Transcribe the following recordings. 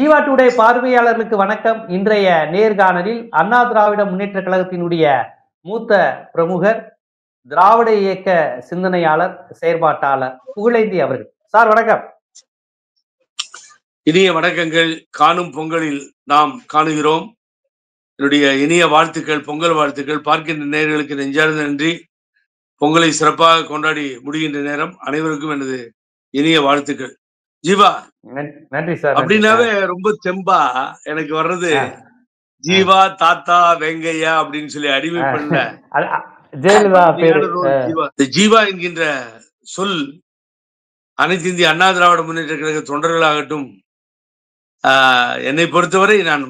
Jeeva today பார்வையாளர்களுக்கு வணக்கம். இன்றைய நேர்காணலில் அண்ணா திராவிட முன்னேற்ற கழகத்தினுடைய மூத்த பிரமுகர், திராவிட இயக்க சிந்தனையாளர், செயற்பாட்டாளர் புகழேந்தி அவர்கள். சார் வணக்கம். இனிய வணக்கங்கள். காணும் பொங்கலில் நாம் காணுகிறோம். என்னுடைய இனிய வாழ்த்துக்கள், பொங்கல் வாழ்த்துக்கள். பார்க்கின்ற நேயர்களுக்கு நெஞ்சார்ந்த நன்றி. பொங்கலை சிறப்பாக கொண்டாடி முடிகின்ற நேரம். அனைவருக்கும் எனது இனிய வாழ்த்துக்கள். ஜீவா, நன்றி சார். அப்படின்னாவே ரொம்ப தெம்பா எனக்கு வர்றது ஜீவா, தாத்தா, வெங்கையா அப்படின்னு சொல்லி அடிமை பண்ண ஜெயலலிதா பேரு. ஜீவா என்கின்ற சொல் அனைத்து இந்திய அண்ணா திராவிட முன்னேற்ற கழக தொண்டர்களாகட்டும், என்னை பொறுத்தவரை நான்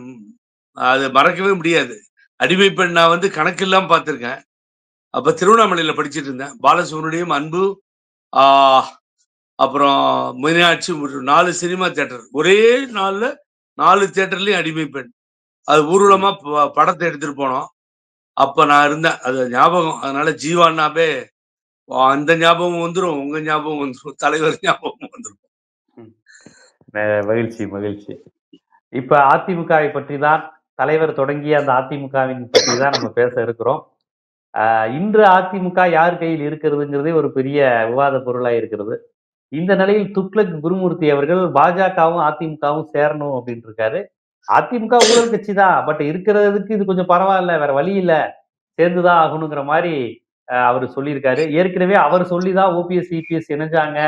அது மறக்கவே முடியாது. அடிமை பெண் நான் கணக்கெல்லாம் பார்த்திருக்கேன். அப்ப திருவண்ணாமலையில படிச்சுட்டு இருந்தேன். பாலசுப்ரமணியம், அன்பு, அப்புறம் மீனாட்சி, 4 சினிமா தியேட்டர், ஒரே நாள்ல 4 தியேட்டர்லயும் அடிமை பெண். அது ஊர்வலமா படத்தை எடுத்துட்டு போனோம். அப்ப நான் இருந்தேன், அது ஞாபகம். அதனால ஜீவானாவே அந்த ஞாபகம் வந்துடும், உங்க ஞாபகம் வந்துடும், தலைவர் ஞாபகம் வந்துடும். மகிழ்ச்சி மகிழ்ச்சி. இப்ப அதிமுகவை பற்றி தான், தலைவர் தொடங்கிய அந்த அதிமுகவின் பற்றி தான் நம்ம பேச இருக்கிறோம். இன்று அதிமுக யார் கையில் இருக்கிறதுங்கிறதே ஒரு பெரிய விவாத பொருளா இருக்கிறது. இந்த நிலையில் துக்ளக் குருமூர்த்தி அவர்கள் பாஜகவும் அதிமுகவும் சேரணும் அப்படின்னு இருக்காரு. அதிமுக ஊழல் கட்சி தான், பட் இருக்கிறதுக்கு இது கொஞ்சம் பரவாயில்ல, வேற வழி இல்ல, சேர்ந்துதான் ஆகணுங்கிற மாதிரி அவர் சொல்லியிருக்காரு. ஏற்கனவே அவர் சொல்லிதான் ஓபிஎஸ் இபிஎஸ் இணைஞ்சாங்க,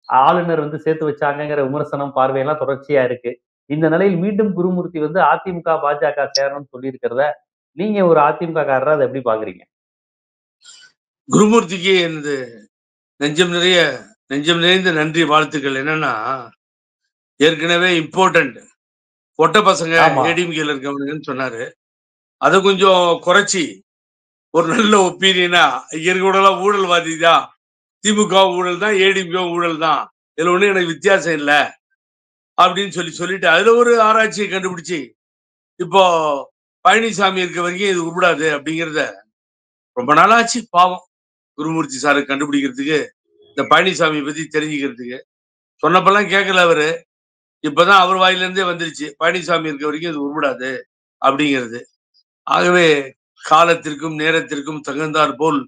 ஆளுநர் சேர்த்து வச்சாங்கிற விமர்சனம், பார்வையெல்லாம் தொடர்ச்சியா இருக்கு. இந்த நிலையில் மீண்டும் குருமூர்த்தி அதிமுக பாஜக சேரணும்னு சொல்லி இருக்கிறத நீங்க ஒரு அதிமுக காரரா அதை எப்படி பாக்குறீங்க? குருமூர்த்திக்கு எனது நெஞ்சம் நிறைந்த நன்றி, வாழ்த்துக்கள். என்னன்னா, ஏற்கனவே இம்பார்ட்டன்ட் பொட்ட பசங்க ஏடிஎம்கேல இருக்கவங்கன்னு சொன்னாரு. அதை கொஞ்சம் குறைச்சி ஒரு நல்ல ஒப்பீனியனா, இயற்கையோடலாம் ஊழல்வாதி தான், திமுக ஊழல் தான், ஏடிஎம்கே ஊழல் தான், இதுல ஒண்ணு எனக்கு வித்தியாசம் இல்லை அப்படின்னு சொல்லிட்டு அதுல ஒரு ஆராய்ச்சியை கண்டுபிடிச்சு இப்போ பழனிசாமி இருக்க வரைக்கும் இது உருப்படாது அப்படிங்கிறத ரொம்ப நாளாச்சு. பாவம் குருமூர்த்தி சாரு கண்டுபிடிக்கிறதுக்கு, இந்த பழனிசாமி பத்தி தெரிஞ்சுக்கிறதுக்கு. சொன்னப்பெல்லாம் கேட்கல அவரு. இப்பதான் அவர் வாயிலிருந்தே வந்துருச்சு, பழனிசாமி இருக்க வரைக்கும் இது உருப்படாது அப்படிங்கிறது. ஆகவே காலத்திற்கும் நேரத்திற்கும் தகுந்தாற் போல்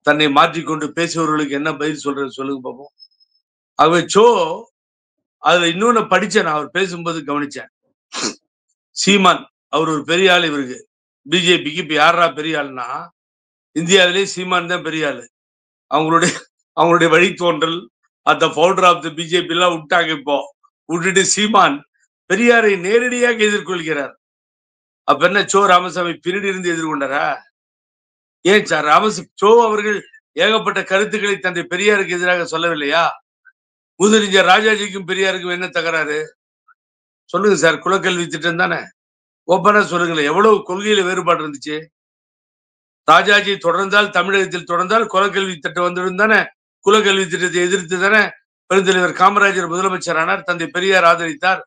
தன்னை மாற்றிக்கொண்டு பேசுபவர்களுக்கு என்ன பதில் சொல்றது சொல்லுங்க பார்ப்போம். ஆகவே அதுல இன்னொன்னு படிச்சேன், நான் அவர் பேசும்போது கவனிச்சேன். சீமான் அவர் ஒரு பெரிய ஆள். இவருக்கு பிஜேபிக்கு இப்ப யாரா பெரிய ஆள்னா, இந்தியாவிலேயே சீமான் தான் பெரிய ஆளு. அவங்களுடைய வழித்தோன்றல், அந்த பவுண்டர் ஆஃப் த பிஜேபி எல்லாம் விட்டாங்க. இப்போ விட்டுட்டு சீமான் பெரியாரை நேரடியாக எதிர்கொள்கிறார். அப்ப என்ன, ராமசாமி பின்னாடி இருந்து எதிர்கொண்டாரா? ஏன் சார் அவர்கள் ஏகப்பட்ட கருத்துக்களை தந்தை பெரியாருக்கு எதிராக சொல்லவில்லையா? முதலமைச்சர் ராஜாஜிக்கும் பெரியாருக்கும் என்ன தகராறு சொல்லுங்க சார். குலக்கல்வி திட்டம் தானே, ஓப்பனா சொல்லுங்களேன். எவ்வளவு கொள்கையில வேறுபாடு இருந்துச்சு? ராஜாஜி தொடர்ந்தால், தமிழகத்தில் தொடர்ந்தால் குலக்கல்வி திட்டம் வந்துடும் தானே. குலக்கல்வி திட்டத்தை எதிர்த்து தானே பெருந்தலைவர் காமராஜர் முதலமைச்சர் ஆனார், தந்தை பெரியார் ஆதரித்தார்.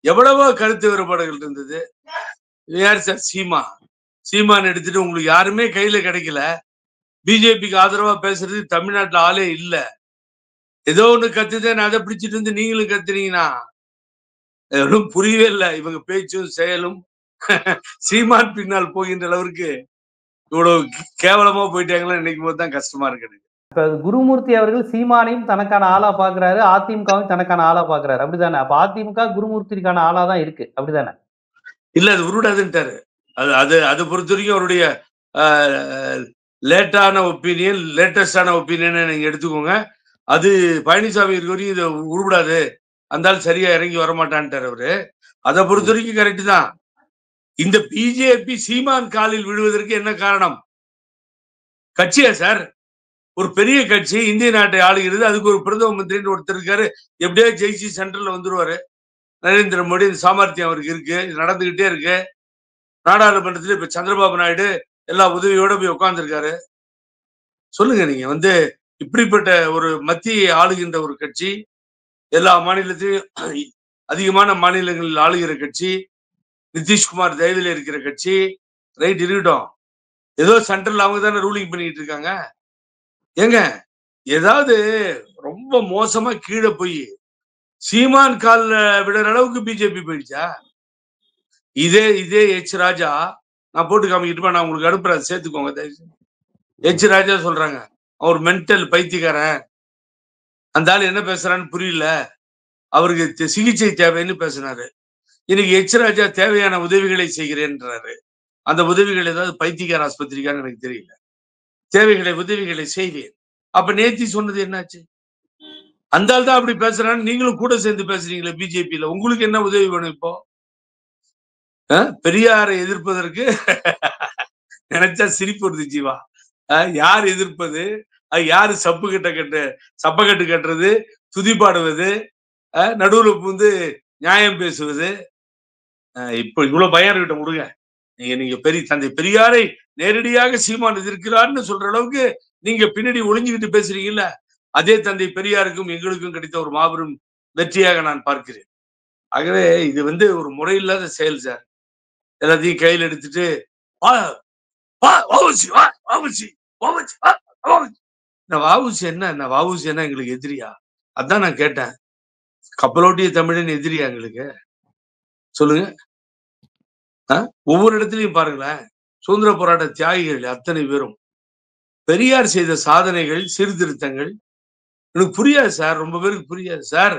எவ்வளவோ கருத்து வேறுபாடுகள் இருந்தது. யார் சார்? சீமான் எடுத்துட்டு உங்களுக்கு யாருமே கையில கிடைக்கல. பிஜேபிக்கு ஆதரவா பேசுறது தமிழ்நாட்டுல ஆளே இல்ல. ஏதோ ஒண்ணு கத்துதான், அதை பிடிச்சிட்டு நீங்களும் கத்துறீங்கன்னா எதுவும் புரியவே இல்லை. இவங்க பேச்சும் செயலும் சீமான் பின்னால் போகின்ற அளவிற்கு இவ்வளவு கேவலமா போயிட்டாங்களா நினைக்கும் போதுதான் கஷ்டமா இருக்கு. இப்ப குருமூர்த்தி அவர்கள் சீமானையும் தனக்கான ஆளா பாக்குறாரு, அதிமுகவும் தனக்கான ஆளா பாக்குறாரு, அப்படிதானே? அப்ப அதிமுக குருமூர்த்திக்கான ஆளா தான் இருக்கு, அப்படிதானே? இல்ல, அது உருடாதுன்ட்டாரு. அது பொறுத்த வரைக்கும் அவருடைய லேட்டஸ்டான ஒப்பீனியன் நீங்க எடுத்துக்கோங்க. அது பழனிசாமி இருக்க வரைக்கும் இது உருப்படாது, அந்த சரியா இறங்கி வரமாட்டான்ட்டார் அவரு. அதை பொறுத்த வரைக்கும் கரெக்ட் தான். இந்த பிஜேபி சீமான் காலில் விழுவதற்கு என்ன காரணம்? கட்சியா சார்? ஒரு பெரிய கட்சி இந்திய நாட்டை ஆளுகிறது, அதுக்கு ஒரு பிரதம மந்திரின்னு ஒருத்தர் இருக்காரு. எப்படியோ ஜெயிச்சு சென்ட்ரல்ல வந்துருவாரு. நரேந்திர மோடி சாமர்த்தியம் அவருக்கு இருக்கு, இது நடந்துகிட்டே இருக்கு. நாடாளுமன்றத்தில் இப்ப சந்திரபாபு நாயுடு எல்லா உதவியோட போய் உட்கார்ந்துருக்காரு. சொல்லுங்க, நீங்க இப்படிப்பட்ட ஒரு மத்திய ஆளுகின்ற ஒரு கட்சி, எல்லா மாநிலத்திலும் அதிகமான மாநிலங்களில் ஆளுகிற கட்சி, நிதிஷ்குமார் தயவில் இருக்கிற கட்சி, ரைட் இருக்கட்டும். ஏதோ சென்ட்ரல் அவங்க தானே ரூலிங் பண்ணிட்டு இருக்காங்க. ஏங்க, ஏதாவது ரொம்ப மோசமா கீழே போய் சீமான் கால் விடுற அளவுக்கு பிஜேபி போயிடுச்சா? இதே எச் ராஜா, நான் போட்டு காமிக்கிட்டு நான் உங்களுக்கு அனுப்புறேன், சேர்த்துக்கோங்க தயவுசெய்து. எச் ராஜா சொல்றாங்க, அவர் மென்டல் பைத்தியக்காரன், அந்த ஆள் என்ன பேசுறான்னு புரியல, அவருக்கு சிகிச்சை தேவைன்னு பேசினாரு. இன்னைக்கு எச் ராஜா தேவையான உதவிகளை செய்கிறேன்றாரு. அந்த உதவிகள் ஏதாவது பைத்தியக்கார ஆஸ்பத்திரிக்கான்னு எனக்கு தெரியல. உதவிகளை செய்கிறேன். அப்ப நேத்தி சொன்னது என்னாச்சு? அந்த ஆள் தான் அப்படி பேசுறான்னு நீங்களும் கூட சேர்ந்து பேசுறீங்களே பிஜேபியில. உங்களுக்கு என்ன உதவி வேணும் இப்போ? பெரியாரை எதிர்ப்பதற்கு நினைச்சா சிரிப்பு வருது ஜீவா. யார் எதிர்ப்பது? யாரு சப்பக்கட்டு கட்டுறது, துதிப்பாடுவது, நடுவுல வந்து நியாயம் பேசுவது. இப்ப இவ்வளவு பயம் இருக்கட்டும், விடுங்க. நீங்க தந்தை பெரியாரை நேரடியாக சீமான் எதிர்க்கிறார்னு சொல்ற அளவுக்கு நீங்க பின்னாடி ஒளிஞ்சுக்கிட்டு பேசுறீங்கல்ல, அதே தந்தை பெரியாருக்கும் எங்களுக்கும் கிடைத்த ஒரு மாபெரும் வெற்றியாக நான் பார்க்கிறேன். ஆகவே இது வந்து ஒரு முறையில்லாத செயல் சார். எல்லாத்தையும் கையில் எடுத்துட்டு வஉசி என்ன எங்களுக்கு எதிரியா? அதான் நான் கேட்டேன். கப்பலோட்டிய தமிழன் எதிரியா எங்களுக்கு? சொல்லுங்க. ஒவ்வொரு இடத்துலயும் பாருங்களேன், சுதந்திர போராட்ட தியாகிகள் அத்தனை பேரும் பெரியார் செய்த சாதனைகள், சீர்திருத்தங்கள் எனக்கு புரியாது சார். ரொம்ப பேருக்கு புரியாது சார்.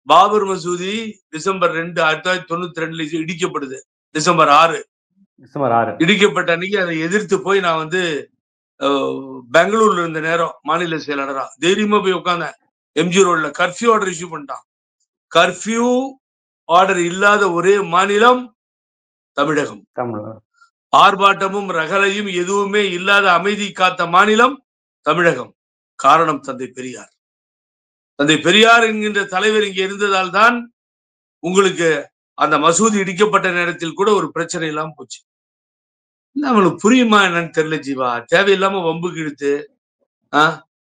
பாபர் மசூதி டிசம்பர் 2, 1992 இடிக்கப்படுது. டிசம்பர் 6 இடிக்கப்பட்ட அன்னைக்கு அதை எதிர்த்து போய் நான் வந்து பெங்களூர்ல இருந்த நேரம் மாநில செயலாளரா தைரியமா போய் உட்கார்ந்தேன். எம்ஜி ரோட்ல கர்ஃபியூ ஆர்டர் இஷ்யூ பண்ணிட்டான். கர்ஃபியூ ஆர்டர் இல்லாத ஒரே மாநிலம் தமிழகம். ஆர்ப்பாட்டமும் ரகளையும் எதுவுமே இல்லாத அமைதி காத்த மாநிலம் தமிழகம். காரணம் தந்தை பெரியார். தந்தை பெரியார் என்கின்ற தலைவர் இங்கே இருந்ததால் தான் உங்களுக்கு அந்த மசூதி இடிக்கப்பட்ட நேரத்தில் கூட ஒரு பிரச்சனை இல்லாம போச்சு. அவங்களுக்கு புரியுமா என்னன்னு தெரியல ஜீவா. தேவையில்லாம வம்புக்கு இழுத்து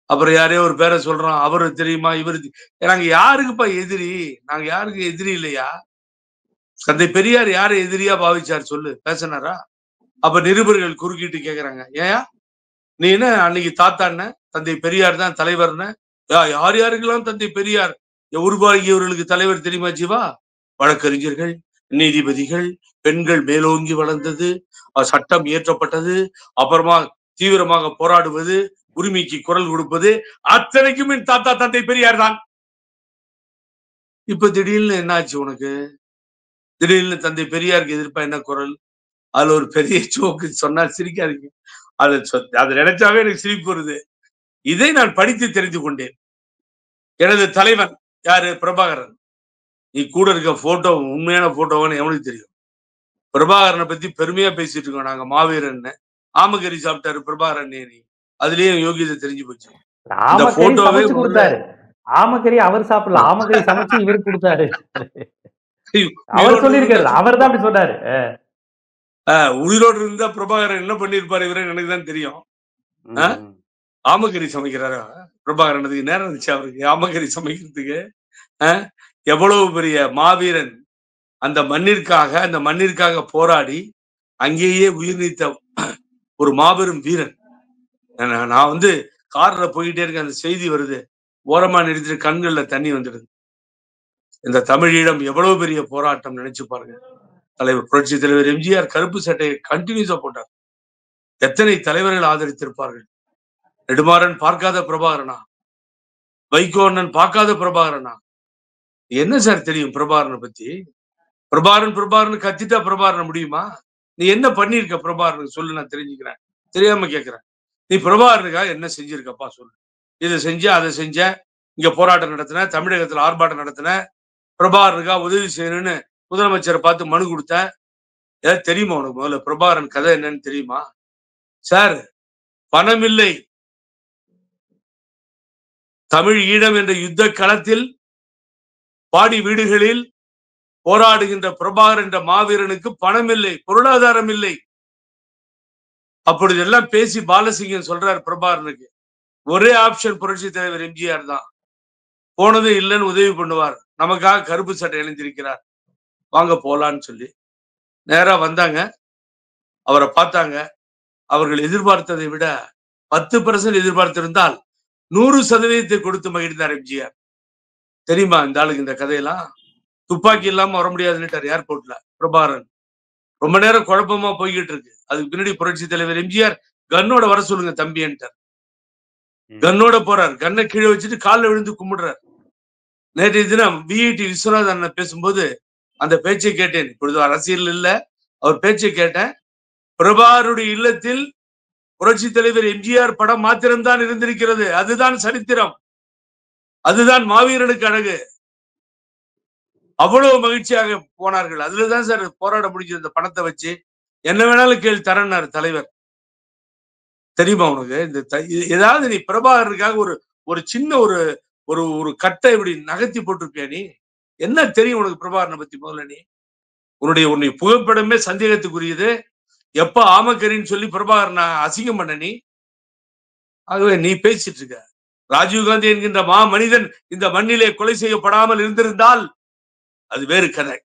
அப்புறம் யாரையோ ஒரு பேரை சொல்றோம், அவரு தெரியுமா இவரு. நாங்க யாருக்குப்பா எதிரி? நாங்க யாருக்கு எதிரி இல்லையா? தந்தை பெரியார் யாரை எதிரியா பாவிச்சார் சொல்லு, பேசினாரா? அப்ப நிருபர்கள் குறுக்கிட்டு கேக்குறாங்க, ஏயா நீ என்ன அன்னைக்கு தாத்தான்னு தந்தை பெரியார் தான் தலைவர்னு, யார் யாருக்கெல்லாம் தந்தை பெரியார் உருவாகியவர்களுக்கு தலைவர் தெரியுமா ஜீவா? வழக்கறிஞர்கள், நீதிபதிகள், பெண்கள் மேலோங்கி வளர்ந்தது, சட்டம் இயற்றப்பட்டது, அப்புறமா தீவிரமாக போராடுவது, உரிமைக்கு குரல் கொடுப்பது, அத்தனைக்கும் என் தாத்தா தந்தை பெரியார் தான். இப்ப திடீர்னு என்னாச்சு உனக்கு? திடீர்னு தந்தை பெரியாருக்கு எதிர்ப்பா என்ன குரல்? அதுல ஒரு பெரிய ஜோக்கு சொன்னா சிரிக்காதீங்க. அதை நினைச்சாவே எனக்கு சிரிப்பு வருது. இதை நான் படித்து தெரிந்து கொண்டேன். எனது தலைவன் யாரு? பிரபாகரன். நீ கூட இருக்க போட்டோ உண்மையான போட்டோன்னு எவனுக்கு தெரியும்? பிரபாகரனை பத்தி பெருமையா பேசிட்டு இருக்கோம் நாங்க, மாவீரன். ஆமகரி சாப்பிட்டாரு பிரபாகரன். நீ அதுலயும் யோகியதை தெரிஞ்சு போச்சு. இந்த போட்டோவே கொடுத்தாரு. ஆமகரி அவர் சாப்பிடல, ஆமகரி சமைச்சு இவர் கொடுத்தாரு. அவர் சொல்லியிருக்காரு, அவர் தான் அப்படி சொன்னாரு. உயிரோடு இருந்தா பிரபாகரன் என்ன பண்ணிருப்பாரு இவரு எனக்கு தான் தெரியும். ஆமகரி சமைக்கிறாரா பிரபாகரனுக்கு? நேரம் இருந்துச்சு அவருக்கு ஆமகரி சமைக்கிறதுக்கு? எவ்வளவு பெரிய மாவீரன்! அந்த மண்ணிற்காக போராடி அங்கேயே உயிர் நீத்த ஒரு மாபெரும் வீரன். நான் வந்து கார்ல போயிட்டே இருக்கேன், அந்த செய்தி வருது, ஓரமா நிறுத்திட்டு கண்கள்ல தண்ணி வந்துடுது. இந்த தமிழீழம் எவ்வளவு பெரிய போராட்டம் நினைச்சு பாருங்க. புரட்சி தலைவர் எம்ஜிஆர் கருப்பு சட்டையை கண்டினியூஸா போட்டார். எத்தனை தலைவர்கள் ஆதரித்திருப்பார்கள்? நெடுமாறன் பார்க்காத பிரபாகரனா? வைகோ அண்ணன் பார்க்காத பிரபாகரனா? என்ன சார் தெரியும் பிரபாகரனை பத்தி? பிரபாகரன் கத்திட்டா பிரபாகரன் முடியுமா? நீ என்ன பண்ணிருக்க பிரபாகரனுக்கு சொல்லு, நான் தெரிஞ்சுக்கிறேன். தெரியாம கேட்கிறேன். நீ பிரபாகரனுக்காக என்ன செஞ்சிருக்கப்பா சொல்லு. இதை செஞ்ச, அதை செஞ்ச, இங்க போராட்டம் நடத்தின, தமிழகத்துல ஆர்ப்பாட்டம் நடத்தின, பிரபாகரனுக்காக உதவி செய்யணும்னு முதலமைச்சரை பார்த்து மனு கொடுத்த, ஏதாவது தெரியுமா உனக்கு? முதல்ல பிரபாகரன் கதை என்னன்னு தெரியுமா? சார், பணம் இல்லை. தமிழ் ஈழம் என்ற யுத்த களத்தில் பாடி வீடுகளில் போராடுகின்ற பிரபாகர் என்ற மாவீரனுக்கு பணம் இல்லை, பொருளாதாரம் இல்லை. அப்பொழுது எல்லாம் பேசி பாலசிங்கம் சொல்றார் பிரபாகரனுக்கு, ஒரே ஆப்ஷன் புரட்சி தலைவர் எம்ஜிஆர் தான். போனது இல்லைன்னு உதவி பண்ணுவார், நமக்காக கருப்பு சட்டை இணைந்திருக்கிறார், வாங்க போலான்னு சொல்லி நேரா வந்தாங்க. அவரை பார்த்தாங்க. அவர்கள் எதிர்பார்த்ததை விட 10% எதிர்பார்த்திருந்தால் 100% கொடுத்து மகிழ்ந்தார் எம்ஜிஆர். தெரியுமா இந்த ஆளுக்கு இந்த கதையெல்லாம்? துப்பாக்கி இல்லாம வர முடியாதுன்னுட்டார் ஏர்போர்ட்ல பிரபாகரன். ரொம்ப நேரம் குழப்பமா போய்கிட்டு இருக்கு. அதுக்கு பின்னாடி புரட்சி தலைவர் எம்ஜிஆர் கன்னோட வர சொல்லுங்க தம்பின்ட்டார். கன்னோட போறார். கண்ணை கீழே வச்சுட்டு காலில் விழுந்து கும்பிடுறார். நேற்றைய தினம் விஐடி விஸ்வநாதன் அண்ணன் பேசும்போது அந்த பேச்சை கேட்டேன். இப்பொழுது அரசியல் இல்ல, அவர் பேச்சை கேட்டேன். பிரபாகருடைய இல்லத்தில் புரட்சி தலைவர் எம்ஜிஆர் படம் மாத்திரம்தான் இருந்திருக்கிறது. அதுதான் சரித்திரம், அதுதான் மாவீரனுக்கு அழகு. அவ்வளவு மகிழ்ச்சியாக போனார்கள். அதுலதான் சார் போராட முடிஞ்சது. அந்த பணத்தை வச்சு என்ன வேணாலும் கேள்வி தரேன்னாரு தலைவர். தெரியுமா உனக்கு? இந்த ஏதாவது நீ பிரபாகருக்காக ஒரு ஒரு சின்ன ஒரு ஒரு ஒரு கட்டை இப்படி நகர்த்தி போட்டிருப்பியா நீ? என்ன தெரியும் உனக்கு பிரபாகரனை பத்தி? முதல்ல நீ உன்னுடைய புகைப்படமே சந்தேகத்துக்குரியது. எப்ப ஆமக்கரின்னு சொல்லி பிரபாகரனை அசிங்கம் பண்ண நீ? ஆகவே நீ பேசிட்டு இருக்க. ராஜீவ்காந்தி என்கின்ற மா மனிதன் இந்த மண்ணிலே கொலை செய்யப்படாமல் இருந்திருந்தால் அது வேறு கதை.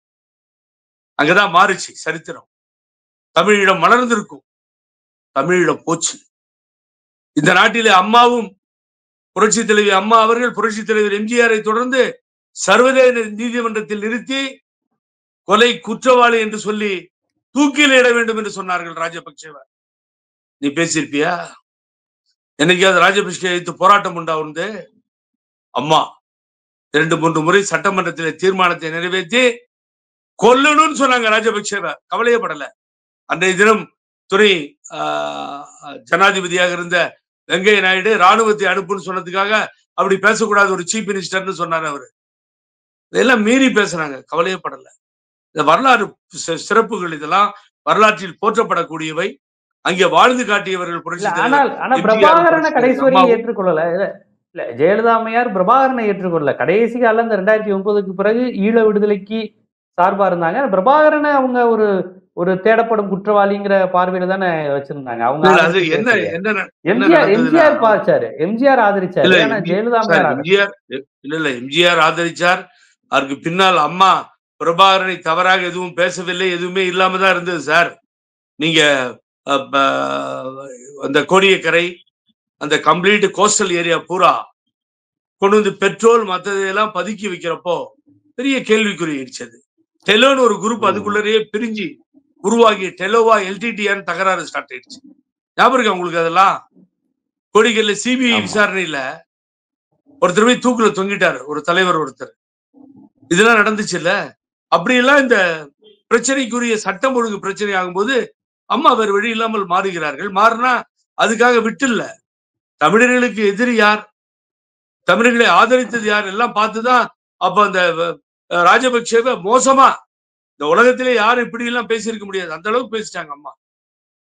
அங்கதான் மாறுச்சு சரித்திரம். தமிழீழம் மலர்ந்திருக்கும், தமிழீழம் போச்சு. இந்த நாட்டிலே அம்மாவும் புரட்சி தலைவி அம்மா அவர்கள் புரட்சி தலைவர் எம்ஜிஆரை தொடர்ந்து சர்வதேச நீதிமன்றத்தில் நிறுத்தி கொலை குற்றவாளி என்று சொல்லி தூக்கில் இட வேண்டும் என்று சொன்னார்கள் ராஜபக்சேவ. நீ பேசியிருப்பியா? என்னைக்காவது ராஜபக்சே எதிர்த்து போராட்டம் உண்டா வந்து? அம்மா 2-3 முறை சட்டமன்றத்தில் தீர்மானத்தை நிறைவேற்றி கொல்லணும்னு சொன்னாங்க ராஜபக்சேவ. கவலையே படல. அன்றைய தினம் துணை ஜனாதிபதியாக இருந்த வெங்கைய நாயுடு ராணுவத்தை அனுப்புன்னு சொன்னதுக்காக அப்படி பேசக்கூடாது ஒரு சீஃப் மினிஸ்டர்னு சொன்னார் அவரு. இதெல்லாம் மீறி பேசுறாங்க, கவலையே படல. இந்த வரலாறு சிறப்புகள் இதெல்லாம் வரலாற்றில் போற்றப்படக்கூடியவை. அங்கே வாழ்ந்து காட்டியவர்கள் புரட்சி தலைவர். பிரபாகரனை கடைசி வரை ஏற்றுக்கொள்ளல. இல்ல ஜெயலலிதா அம்மையார் பிரபாகரனை ஏற்றுக்கொள்ளல. கடைசி காலம் இந்த 2009க்கு பிறகு ஈழ விடுதலைக்கு சார்பா இருந்தாங்க. பிரபாகரனை அவங்க ஒரு ஒரு தேடப்படும் குற்றவாளிங்கிற பார்வையில தானே வச்சிருந்தாங்க. அவங்க எம்ஜிஆர் பார்த்தாரு, எம்ஜிஆர் ஆதரிச்சாரு. ஜெயலலிதா எம்ஜிஆர் ஆதரிச்சார். அதுக்கு பின்னால் அம்மா பிரபாகரனை தவறாக எதுவும் பேசவில்லை, எதுவுமே இல்லாம தான் இருந்தது சார். நீங்க அந்த கோடியக்கரை அந்த கம்ப்ளீட் கோஸ்டல் ஏரியா பூரா கொண்டு வந்து பெட்ரோல் மற்றதையெல்லாம் பதுக்கி வைக்கிறப்போ பெரிய கேள்விக்குறி ஆயிடுச்சு. டெலோன்னு ஒரு குரூப் அதுக்குள்ளேயே பிரிஞ்சு உருவாகி டெலோவா எல்டிடிஆன்னு தகராறு ஸ்டார்ட் ஆயிடுச்சு. ஞாபகம் இருக்கா உங்களுக்கு? அதெல்லாம் கோடிக்கல்ல சிபிஐ விசாரணையில ஒருத்தர் போய் தூக்குல தொங்கிட்டாரு, ஒரு தலைவர் ஒருத்தர். இதெல்லாம் நடந்துச்சு இல்ல? அப்படியெல்லாம் இந்த பிரச்சனைக்குரிய சட்டம் ஒழுங்கு பிரச்சனை ஆகும்போது அம்மா வேறு வழி இல்லாமல் மாறுகிறார்கள். மாறினா அதுக்காக விட்டு இல்ல. தமிழர்களுக்கு எதிரி யார், தமிழர்களை ஆதரித்தது யார் எல்லாம் பார்த்துதான் அப்ப அந்த ராஜபக்சேவை மோசமா இந்த உலகத்திலே யாரும் இப்படி எல்லாம் பேசியிருக்க முடியாது, அந்த அளவுக்கு பேசிட்டாங்க அம்மா.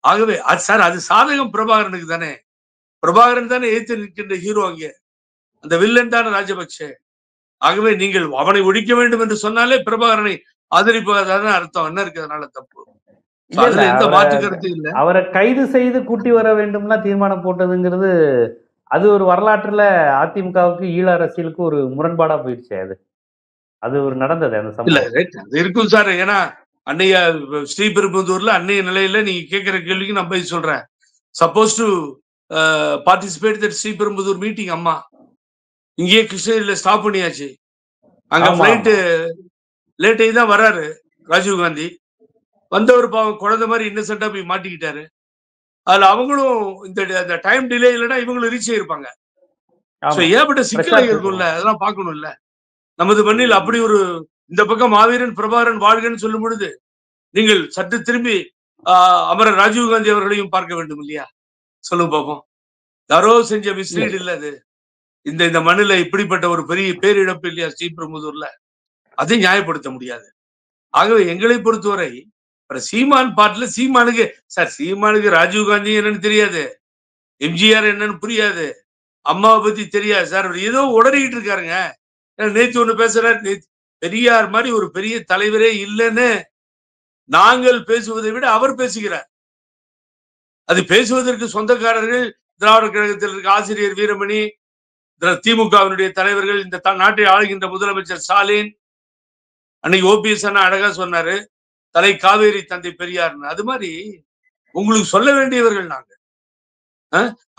ஆகவே சார் அது சாதகம் பிரபாகரனுக்கு தானே. பிரபாகரன் தானே ஏற்று நிற்கின்ற ஹீரோ, அங்கே அந்த வில்லன் தானே ராஜபக்சே. ஆகவே நீங்கள் அவனை ஒழிக்க வேண்டும் என்று சொன்னாலே பிரபாகரனை ஆதரிப்பதான அர்த்தம். என்ன இருக்கு அதனால தப்பு? எந்த மாற்று கருத்து இல்ல. அவரை கைது செய்து கூட்டி வர வேண்டும்னா தீர்மானம் போட்டதுங்கிறது அது ஒரு வரலாற்றுல அதிமுகவுக்கு ஈழ அரசியலுக்கு ஒரு முரண்பாடா போயிடுச்சு. அது ஒரு நடந்தது அந்த சம்பவம். அது இருக்கும் சார். ஏன்னா அன்னைய ஸ்ரீபெரும்புதூர்ல அன்னைய நிலையில நீங்க கேட்கிற கேள்விக்கு நான் போய் சொல்றேன். Suppose to participate that Sriperumbudur meeting. அம்மா இங்கேயே கிருஷ்ணகிரியில ஸ்டாப் பண்ணியாச்சு. அங்க பிளைட் லேட் ஆகி தான் வர்றாரு ராஜீவ்காந்தி. வந்தவர் பாவம் குழந்தை மாதிரி இன்னசென்ட்டா போய் மாட்டிக்கிட்டாரு. அதுல அவங்களும் இந்த டைம் டிலே இல்லைன்னா இவங்களும் ரீச் ஆயிருப்பாங்க. ஏற்பட்ட சிக்கலை இருக்கும்ல, அதெல்லாம் பார்க்கணும் இல்ல. நமது மண்ணில் அப்படி ஒரு இந்த பக்கம் மாவீரன் பிரபாகரன் வாழ்கன்னு சொல்லும் பொழுது நீங்கள் சற்று திரும்பி அமரர் ராஜீவ்காந்தி அவர்களையும் பார்க்க வேண்டும் இல்லையா? சொல்லுங்க பாப்போம். யாரோ செஞ்ச மிஸ்லீட் இல்ல அது. இந்த மண்ணில இப்படிப்பட்ட ஒரு பெரிய பேரிழப்பு இல்லையா ஸ்ரீபெரும்புதூர்ல? அதை நியாயப்படுத்த முடியாது. ஆகவே எங்களை பொறுத்தவரை சீமான் பாட்டுல சீமானுக்கு சார், சீமானுக்கு ராஜீவ்காந்தி என்னன்னு தெரியாது, எம்ஜிஆர் என்னன்னு புரியாது, அம்மாவை பத்தி தெரியாது சார். ஏதோ உடறிக்கிட்டு இருக்காருங்க. நேத்து ஒண்ணு பேசுறாரு, பெரியார் மாதிரி ஒரு பெரிய தலைவரே இல்லைன்னு நாங்கள் பேசுவதை விட அவர் பேசுகிறார். அது பேசுவதற்கு சொந்தக்காரர்கள் திராவிட கழகத்தில் இருக்க ஆசிரியர் வீரமணி, திமுகவினுடைய தலைவர்கள், இந்த நாட்டை ஆளுகின்ற முதலமைச்சர் ஸ்டாலின், அன்னைக்கு ஓபிஎஸ் அண்ணா அழகா சொன்னாரு, தலை காவேரி தந்தை பெரியார்னு. அது மாதிரி உங்களுக்கு சொல்ல வேண்டியவர்கள் நாங்க.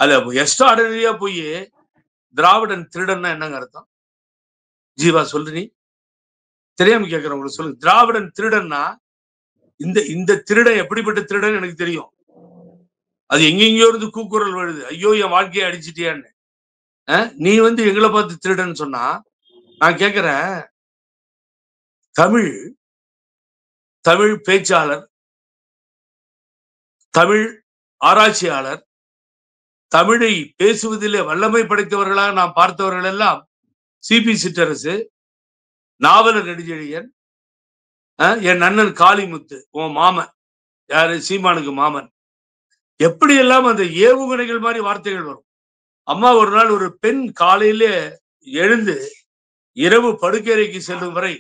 அதுல எக்ஸ்ட்ரா ஆர்டினரியா போய் திராவிடன் திருடன்னா என்னங்க அர்த்தம்? ஜீவா சொல்லு, நீ தெரியாம கேட்கிறவங்களுக்கு சொல்லு. திராவிடன் திருடன்னா இந்த திருடன் எப்படிப்பட்ட திருடன் எனக்கு தெரியும். அது எங்கெங்கயோ இருந்து கூக்குரல் வருது, ஐயோ என் வாழ்க்கையை அடிச்சிட்டியான்னு. நீ வந்து எங்களை பார்த்து திருடன் சொன்னா நான் கேட்கிறேன், தமிழ் பேச்சாளர், தமிழ் ஆராய்ச்சியாளர், தமிழை பேசுவதிலே வல்லமை படைத்தவர்களாக நாம் பார்த்தவர்கள் எல்லாம் சிபி சிற்றரசு, நாவலர் நெடுஞ்செழியன், என் அண்ணன் காளிமுத்து, உன் மாமன் யாரு, சீமானுக்கு மாமன். எப்படி எல்லாம் அந்த ஏவுகணைகள் மாதிரி வார்த்தைகள் வரும். அம்மா ஒரு நாள் ஒரு பெண் காலையில எழுந்து இரவு படுக்கையறைக்கு செல்லும் வரை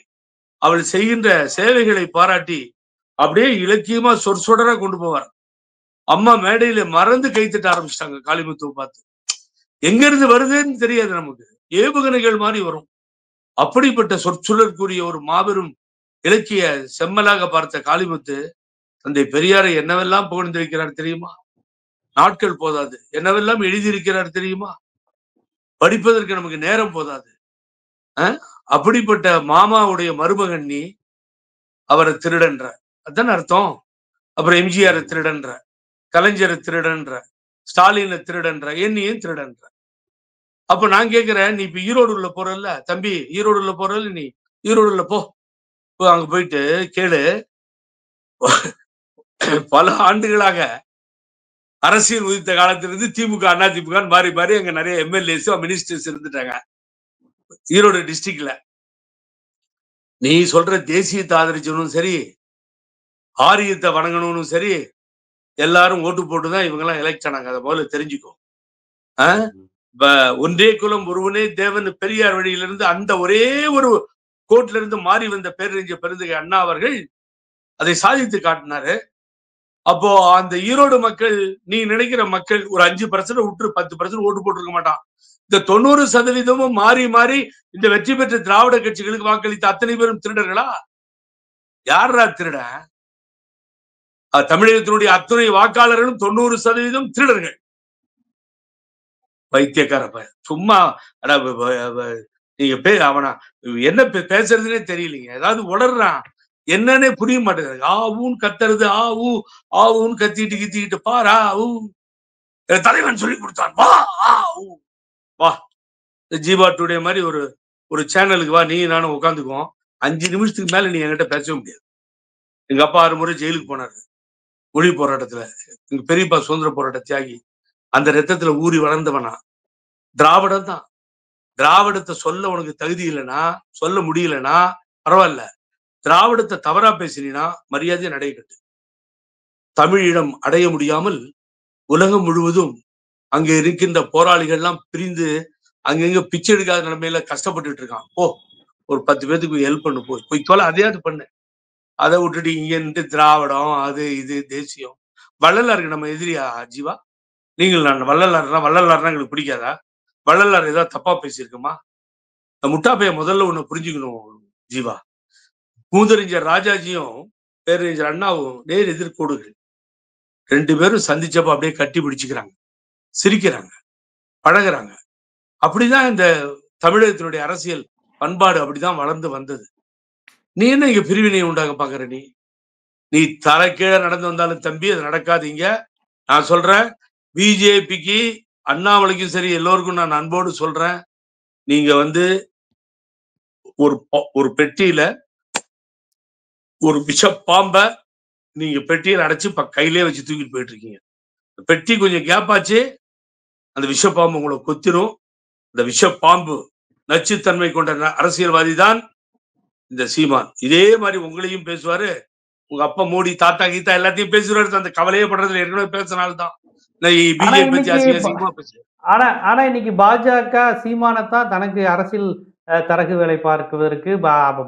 அவள் செய்கின்ற சேவைகளை பாராட்டி அப்படியே இலக்கியமா சொற்சொடரா கொண்டு போவார். அம்மா மேடையில மறந்து கைத்தட்ட ஆரம்பிச்சிட்டாங்க காளிமுத்துவை பார்த்து. எங்க இருந்து வருதுன்னு தெரியாது நமக்கு, ஏவுகணைகள் மாதிரி வரும். அப்படிப்பட்ட சொற்சுழற்குரிய ஒரு மாபெரும் இலக்கிய செம்மலாக பார்த்த காளிமுத்து தந்தை பெரியாரை என்னவெல்லாம் புகழ்ந்திருக்கிறார் தெரியுமா? நாட்கள் போதாது. என்னவெல்லாம் எழுதியிருக்கிறார் தெரியுமா? படிப்பதற்கு நமக்கு நேரம் போதாது. அப்படிப்பட்ட மாமாவுடைய மருமகன் நீ, அவரை திருடன்ற, அதான் அர்த்தம். அப்புறம் எம்ஜிஆர் திருடன்ற, கலைஞர் திருடன்ற, ஸ்டாலின் திருடன்ற, என்னையும் திருடன்ற. அப்ப நான் கேட்கிறேன், நீ இப்ப ஈரோடுல போறல்ல தம்பி, ஈரோடுல போறல்ல, நீ ஈரோடுல போ, அங்க போயிட்டு கேளு. பல ஆண்டுகளாக அரசியல் உதித்த காலத்திலிருந்து திமுக அண்ணா திமுக மாறி மாறி அங்க நிறைய எம்எல்ஏஸ் மினிஸ்டர்ஸ் இருந்துட்டாங்க ஈரோடு டிஸ்ட்ரிக்ட்ல. நீ சொல்ற தேசியத்தை ஆதரிச்சவனும் சரி, ஆரியத்தை வணங்கணும் சரி, எல்லாரும் ஓட்டு போட்டுதான் இவங்க எல்லாம் எலெக்ட் ஆனாங்க. அதை போல தெரிஞ்சுக்கும். ஒன்றே குலம் ஒருவனே தேவன் பெரியார் வழியிலிருந்து அந்த ஒரே ஒரு கோட்ல இருந்து மாறி வந்த பேரறிஞர் பெருந்தகை அண்ணா அவர்கள் அதை சாதித்து காட்டினாரு. அப்போ அந்த ஈரோடு மக்கள், நீ நினைக்கிற மக்கள் ஒரு 5% விட்டு 10% ஓட்டு போட்டிருக்க மாட்டான். இந்த 90% மாறி மாறி இந்த வெற்றி பெற்ற திராவிட கட்சிகளுக்கு வாக்களித்த அத்தனை பேரும் திருடர்களா? யாரா திருட? தமிழகத்தினுடைய அத்தனை வாக்காளர்களும் 90% திருடர்கள். வைத்தியக்கார சும்மா நீங்க அவனா என்ன பேசுறதுன்னே தெரியலீங்க. ஏதாவது உளறான், என்னன்னே புரிய மாட்டேங்குது. ஆவுன்னு கத்துறது, ஆவுன்னு கத்திக்கிட்டு பாரா தலைவன் சொல்லி கொடுத்தான், வா வா. ஜீவா டுடே மாதிரி ஒரு சேனலுக்கு வா, நீ நானும் உட்காந்துக்குவோம். 5 நிமிஷத்துக்கு மேல நீ என்கிட்ட பேசவே முடியாது. எங்க அப்பா 6 முறை ஜெயிலுக்கு போனாரு மொழி போராட்டத்துல. எங்க பெரியப்பா சுதந்திர போராட்ட தியாகி. அந்த ரத்தத்துல ஊறி வளர்ந்தவனா. திராவிடம் தான். திராவிடத்தை சொல்ல உனக்கு தகுதி இல்லைன்னா, சொல்ல முடியலன்னா பரவாயில்ல. திராவிடத்தை தவறா பேசினா மரியாதையை நடைகட்டு. தமிழிடம் அடைய முடியாமல் உலகம் முழுவதும் அங்க இருக்கின்ற போராளிகள் எல்லாம் பிரிந்து அங்கங்க பிச்சை எடுக்காத நிலைமையில கஷ்டப்பட்டுட்டு இருக்கான். போ, ஒரு 10 பேத்துக்கு ஹெல்ப் பண்ணு, போய் தொலை, அதையாவது பண்ணு. அதை விட்டுட்டு இங்க இருந்து திராவிடம் அது இது தேசியம். வள்ளலாருக்கு நம்ம எதிரியா ஜீவா? நீங்கள் நான் வள்ளலார்னா எங்களுக்கு பிடிக்காதா? வள்ளலார் ஏதாவது தப்பா பேசியிருக்குமா? முட்டாப்பைய முதல்ல ஒண்ணு புரிஞ்சுக்கணும் ஜீவா. மூதறிஞர் ராஜாஜியும் பேரறிஞர் அண்ணாவும் நேர் எதிர்கோடுகள். 2 பேரும் சந்திச்சப்ப அப்படியே கட்டி பிடிச்சுக்கிறாங்க, சிரிக்கிறாங்க, பழகுறாங்க. அப்படிதான் இந்த தமிழகத்தினுடைய அரசியல் பண்பாடு அப்படிதான் வளர்ந்து வந்தது. நீ என்ன இங்க பிரிவினை உண்டாக பாக்குற? நீ தலைக்கீழ நடந்து வந்தாலும் தம்பி அது நடக்காதீங்க. நான் சொல்றேன், பிஜேபிக்கு அண்ணாமலைக்கும் சரி எல்லோருக்கும் நான் அன்போடு சொல்றேன், நீங்க வந்து ஒரு பெட்டியில ஒரு விஷ பாம்ப நீங்க பெட்டியில அடைச்சு கையிலே வச்சு தூக்கிட்டு போயிட்டு இருக்கீங்க. பெட்டி கொஞ்சம் கேப்பாச்சு, அந்த விஷ பாம்பு உங்களை கொத்திரும். இந்த விஷ பாம்பு நச்சுத்தன்மை கொண்ட அரசியல்வாதி தான் இந்த சீமான். இதே மாதிரி உங்களையும் பேசுவாரு, உங்க அப்பா மோடி தாத்தா கீதா எல்லாத்தையும் பேசுவாரு. அந்த கவலையே பண்றதுல ஏற்கனவே பேசினால்தான். ஆனா இன்னைக்கு பாஜக சீமானத்தான் தனக்கு அரசியல் தரகு வேலை பார்க்குவதற்கு,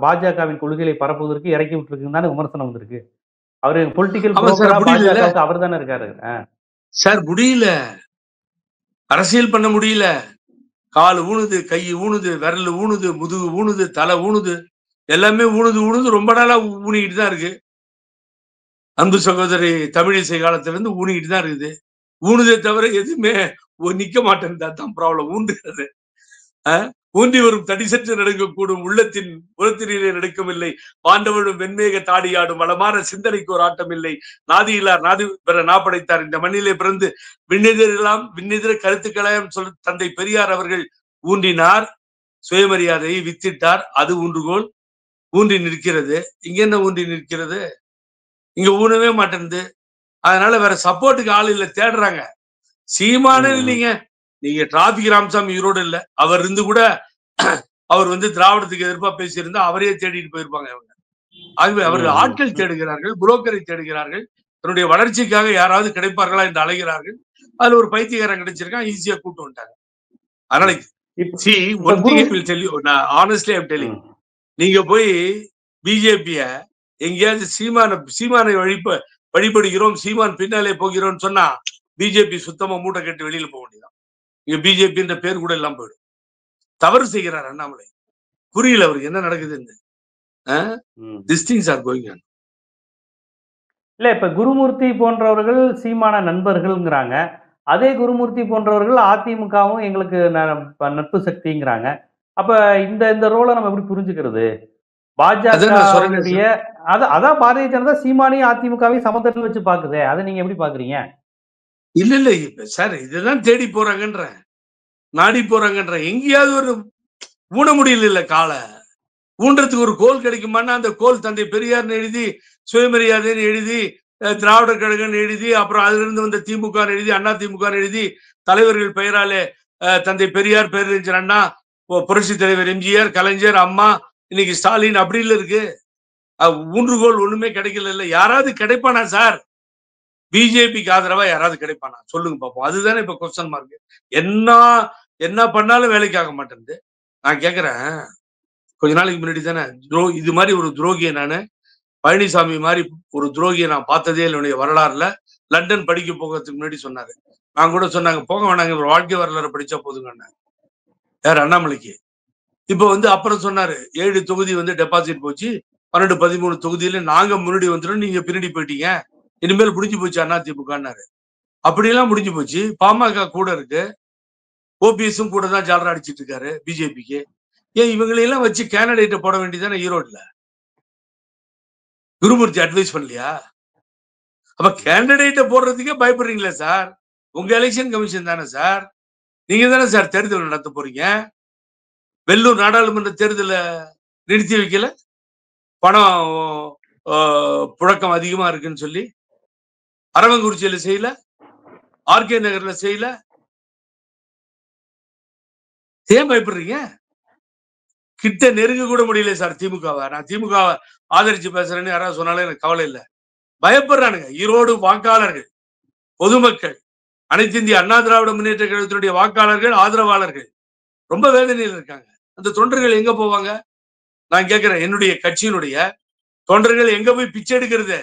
பாஜகவின் கொள்கைகளை பரப்புவதற்கு இறக்கி விட்டுருக்குன்னு தானே விமர்சனம் வந்திருக்கு. அவரு பொலிட்டிக்கல் அவர் தானே இருக்காரு. சார் முடியல, அரசியல் பண்ண முடியல. கால் ஊனுது, கை ஊனுது, விரல் ஊனுது, முதுகு ஊனுது, தலை ஊனுது, எல்லாமே ஊனுது. ரொம்ப நாளா ஊனிக்கிட்டு தான் இருக்கு. அன்பு சகோதரி தமிழிசை காலத்துல இருந்து ஊனிக்கிட்டு தான் இருக்குது. ஊனுதே தவிர எதுவுமே நிக்க மாட்டேன். தான் ப்ராப்ளம். ஊண்டுகிறது. ஊன்றி வரும் தடி சற்று நடுங்கக்கூடும் உள்ளத்தின் புறத்திலே நடுக்கமில்லை பாண்டவனும் வெண்மேக தாடியாடும் வளமான சிந்தனைக்கு ஒரு ஆட்டம் இல்லை நாதியிலார் நாதி பெற நாப்படைத்தார் இந்த மண்ணிலே பிறந்து விண்ணெதிர கருத்துக்களையும் சொல் தந்தை பெரியார் அவர்கள் ஊன்றினார் சுயமரியாதையை வித்திட்டார் அது ஊன்றுகோல் ஊன்றி நிற்கிறது இங்க என்ன ஊன்றி நிற்கிறது இங்க ஊனவே மாட்டேன்து அதனால வேற சப்போர்ட்டுக்கு ஆள் இல்ல தேடுறாங்க சீமானே இல்லைங்க நீங்க டிராபிக் ராமசாமி ஈரோடு இல்ல அவர் இருந்து கூட அவர் திராவிடத்துக்கு எதிர்ப்பா பேசியிருந்தா அவரே தேடிட்டு போயிருப்பாங்க அவங்க ஆகவே அவர்கள் ஆட்கள் தேடுகிறார்கள் புரோக்கரை தேடுகிறார்கள் தன்னுடைய வளர்ச்சிக்காக யாராவது கிடைப்பார்களா என்று அலைகிறார்கள் அதுல ஒரு பைத்தியக்காரன் கிடைச்சிருக்கான் ஈஸியா கூட்டு வந்துட்டாங்க அதனால நீங்க போய் பிஜேபிய எங்கேயாவது சீமானை வழிபடுகிறோம் சீமான் பின்னாலே போகிறோம் சொன்னா பிஜேபி சுத்தமா மூட்டை கட்டி வெளியில போக வேண்டியதான் இங்க பிஜேபி என்ற பேர் கூட எல்லாம் போயிடும் தவறு செய்கிறார் அண்ணாமலை புரியல அவருக்கு என்ன நடக்குதுன்னு this things are going on இல்ல இப்ப குருமூர்த்தி போன்றவர்கள் சீமான நண்பர்கள்ங்கிறாங்க அதே குருமூர்த்தி போன்றவர்கள் அதிமுகவும் எங்களுக்கு நட்பு சக்திங்கிறாங்க அப்ப இந்த ரோலை நம்ம எப்படி புரிஞ்சுக்கிறது பாஜக அதான் பாரதிய ஜனதா சீமானையும் அதிமுகவையும் சமத்தட்டில் வச்சு பாக்குதே அதை நீங்க எப்படி பாக்குறீங்க இல்ல இப்ப சார் இதெல்லாம் தேடி போறாங்கன்ற நாடி போறாங்கன்ற எங்கேயாவது ஒரு ஊன முடியல இல்ல காலை ஊன்றதுக்கு ஒரு கோல் கிடைக்குமான்னா அந்த கோல் தந்தை பெரியார்னு எழுதி சுயமரியாதைன்னு எழுதி திராவிடர் கழகம்னு எழுதி அப்புறம் அதுல இருந்து வந்த திமுக எழுதி அண்ணா திமுக எழுதி தலைவர்கள் பெயராலே தந்தை பெரியார் பேரறிஞர் அண்ணா புரட்சி தலைவர் எம்ஜிஆர் கலைஞர் அம்மா இன்னைக்கு ஸ்டாலின் அப்படி இல்ல இருக்கு ஊன்றுகோல் ஒண்ணுமே கிடைக்கல இல்ல யாராவது கிடைப்பானா சார் பிஜேபிக்கு ஆதரவா யாராவது கிடைப்பானா சொல்லுங்க பாப்போம் அதுதானே இப்ப கொஸ்டின் மார்க் என்ன பண்ணாலும் வேலைக்கு ஆக மாட்டேங்குது நான் கேக்குறேன் கொஞ்ச நாளைக்கு முன்னாடி தானே இது மாதிரி ஒரு துரோகியை நானு பழனிசாமி மாதிரி ஒரு துரோகியை நான் பார்த்ததே இல்லை வரலாறுல லண்டன் படிக்க போகிறதுக்கு முன்னாடி சொன்னாரு நான் கூட சொன்னாங்க போக வேணாங்க ஒரு வாழ்க்கை வரலாறு படிச்சா போதுங்க யார் அண்ணாமலைக்கு இப்ப அப்புறம் சொன்னாரு 7 தொகுதி டெபாசிட் போச்சு 12-13 தொகுதியில நாங்க முன்னாடி வந்துடும் நீங்க பின்னாடி போயிட்டீங்க இனிமேல் முடிஞ்சு போச்சு அதிமுகன்னாரு அப்படியெல்லாம் முடிஞ்சு போச்சு பாமக கூட இருக்கு ஓபிஎஸும் கூட தான் ஜாலரா அடிச்சிட்டு இருக்காரு பிஜேபிக்கு ஏன் இவங்களையெல்லாம் வச்சு கேண்டிடேட்டை போட வேண்டியதானே ஈரோட்ல குருமூர்த்தி அட்வைஸ் பண்ணலையா அப்ப கேண்டிடேட்டை போடுறதுக்கே பயப்படுறீங்களா சார் உங்க எலெக்ஷன் கமிஷன் தானே சார் நீங்க தானே சார் தேர்தல் நடத்த போறீங்க வெள்ளூர் நாடாளுமன்ற தேர்தலை நிறுத்தி வைக்கல பணம் புழக்கம் அதிகமா இருக்குன்னு சொல்லி அரவங்குறிச்சியில செய்யல ஆர்கே நகர்ல செய்யல ஏன் பயப்படுறீங்க கிட்ட நெருங்க கூட முடியல சார் திமுகவை நான் திமுகவை ஆதரிச்சு பேசுறேன்னு யாராவது சொன்னாலும் எனக்கு கவலை இல்லை பயப்படுறானுங்க ஈரோடு வாக்காளர்கள் பொதுமக்கள் அனைத்து இந்திய அண்ணா திராவிட முன்னேற்ற கழகத்தினுடைய வாக்காளர்கள் ஆதரவாளர்கள் ரொம்ப வேதனையில் இருக்காங்க அந்த தொண்டர்கள் எங்க போவாங்க நான் கேட்கிறேன் என்னுடைய கட்சியினுடைய தொண்டர்கள் எங்க போய் பிச்சை எடுக்கிறது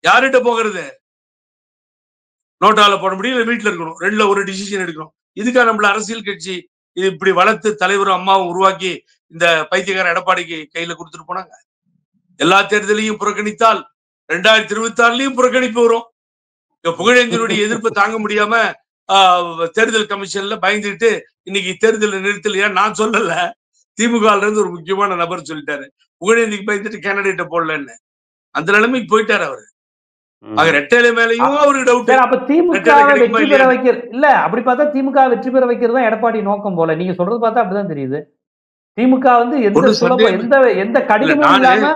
யார்கிட்ட போகிறது நோட்டால போட முடியும் இல்ல வீட்டுல இருக்கணும் ரெண்டுல ஒரு டிசிஷன் எடுக்கணும் இதுக்காக நம்மள அரசியல் கட்சி இது இப்படி வளர்த்து தலைவரும் அம்மாவும் உருவாக்கி இந்த பைத்தியக்கார எடப்பாடிக்கு கையில கொடுத்துட்டு போனாங்க எல்லா தேர்தலையும் புறக்கணித்தால் 2026லயும் புறக்கணிப்பு வரும் புகழேந்தினுடைய எதிர்ப்பு தாங்க முடியாம தேர்தல் கமிஷன்ல பயந்துட்டு இன்னைக்கு தேர்தல் நிறுத்தலையா நான் சொல்லல திமுக இருந்து ஒரு முக்கியமான நபர் சொல்லிட்டாரு புகழேந்திக்கு பயந்துட்டு கேண்டிடேட்டை போடலன்னு அந்த நிலைமைக்கு போயிட்டாரு அவரு ரெட்டேலை மேலையும் அவருக்கு டவுட் அப்ப திமுக வெற்றி பெற வைக்கிறது இல்ல அப்படி பார்த்தா திமுக வெற்றி பெற வைக்கிறது தான் எடப்பாடி நோக்கம் போல நீங்க சொல்றது பார்த்தா அப்படிதான் தெரியுது திமுக எந்த சுலபம் எந்த கடினமும் இல்லாம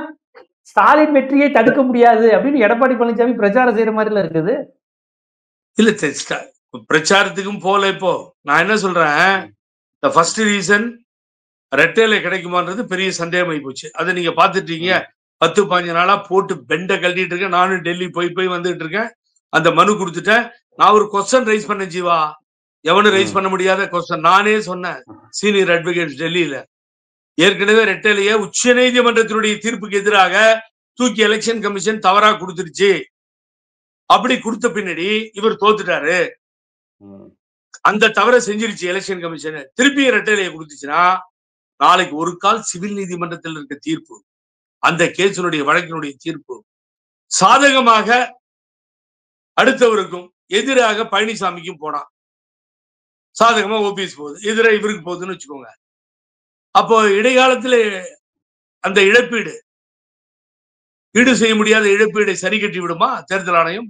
ஸ்டாலின் வெற்றியை தடுக்க முடியாது அப்படின்னு எடப்பாடி பழனிசாமி பிரச்சாரம் செய்யற மாதிரில இருக்குது இல்ல பிரச்சாரத்துக்கும் போல இப்போ நான் என்ன சொல்றேன் ஃபர்ஸ்ட் ரீசன் ரெட்டேலை கிடைக்குமான்றது பெரிய சந்தேகமாயி போச்சு அதை நீங்க பாத்துட்டீங்க 10-15 நாளா போட்டு பெண்டை கழட்டிட்டு இருக்கேன் நானும் டெல்லி போய் வந்துட்டு இருக்கேன் அந்த மனு கொடுத்துட்டேன் நான் ஒரு கொஸ்டின் ரைஸ் பண்ண ஜீவா எவனும் ரைஸ் பண்ண முடியாத கொஸ்டின் நானே சொன்னேன் சீனியர் அட்வொகேட் டெல்லியில ஏற்கனவே ரெட்டேலையே உச்ச நீதிமன்றத்தினுடைய தீர்ப்புக்கு எதிராக தூக்கி எலெக்ஷன் கமிஷன் தவறா கொடுத்துருச்சு அப்படி கொடுத்த பின்னாடி இவர் தோத்துட்டாரு அந்த தவறை செஞ்சிருச்சு எலெக்ஷன் கமிஷன் திருப்பி ரெட்டேலையை கொடுத்துச்சுன்னா நாளைக்கு ஒரு கால் சிவில் நீதிமன்றத்தில் இருக்க தீர்ப்பு அந்த கேஸினுடைய வழக்கினுடைய தீர்ப்பு சாதகமாக அடுத்தவருக்கும் எதிராக பழனிசாமிக்கும் போனா சாதகமா ஓபிஎஸ் போகுது எதிராக இவருக்கு போகுதுன்னு வச்சுக்கோங்க அப்போ இடைக்காலத்துல அந்த இழப்பீடு ஈடு செய்ய முடியாத இழப்பீடை சரி கட்டி விடுமா தேர்தல் ஆணையம்?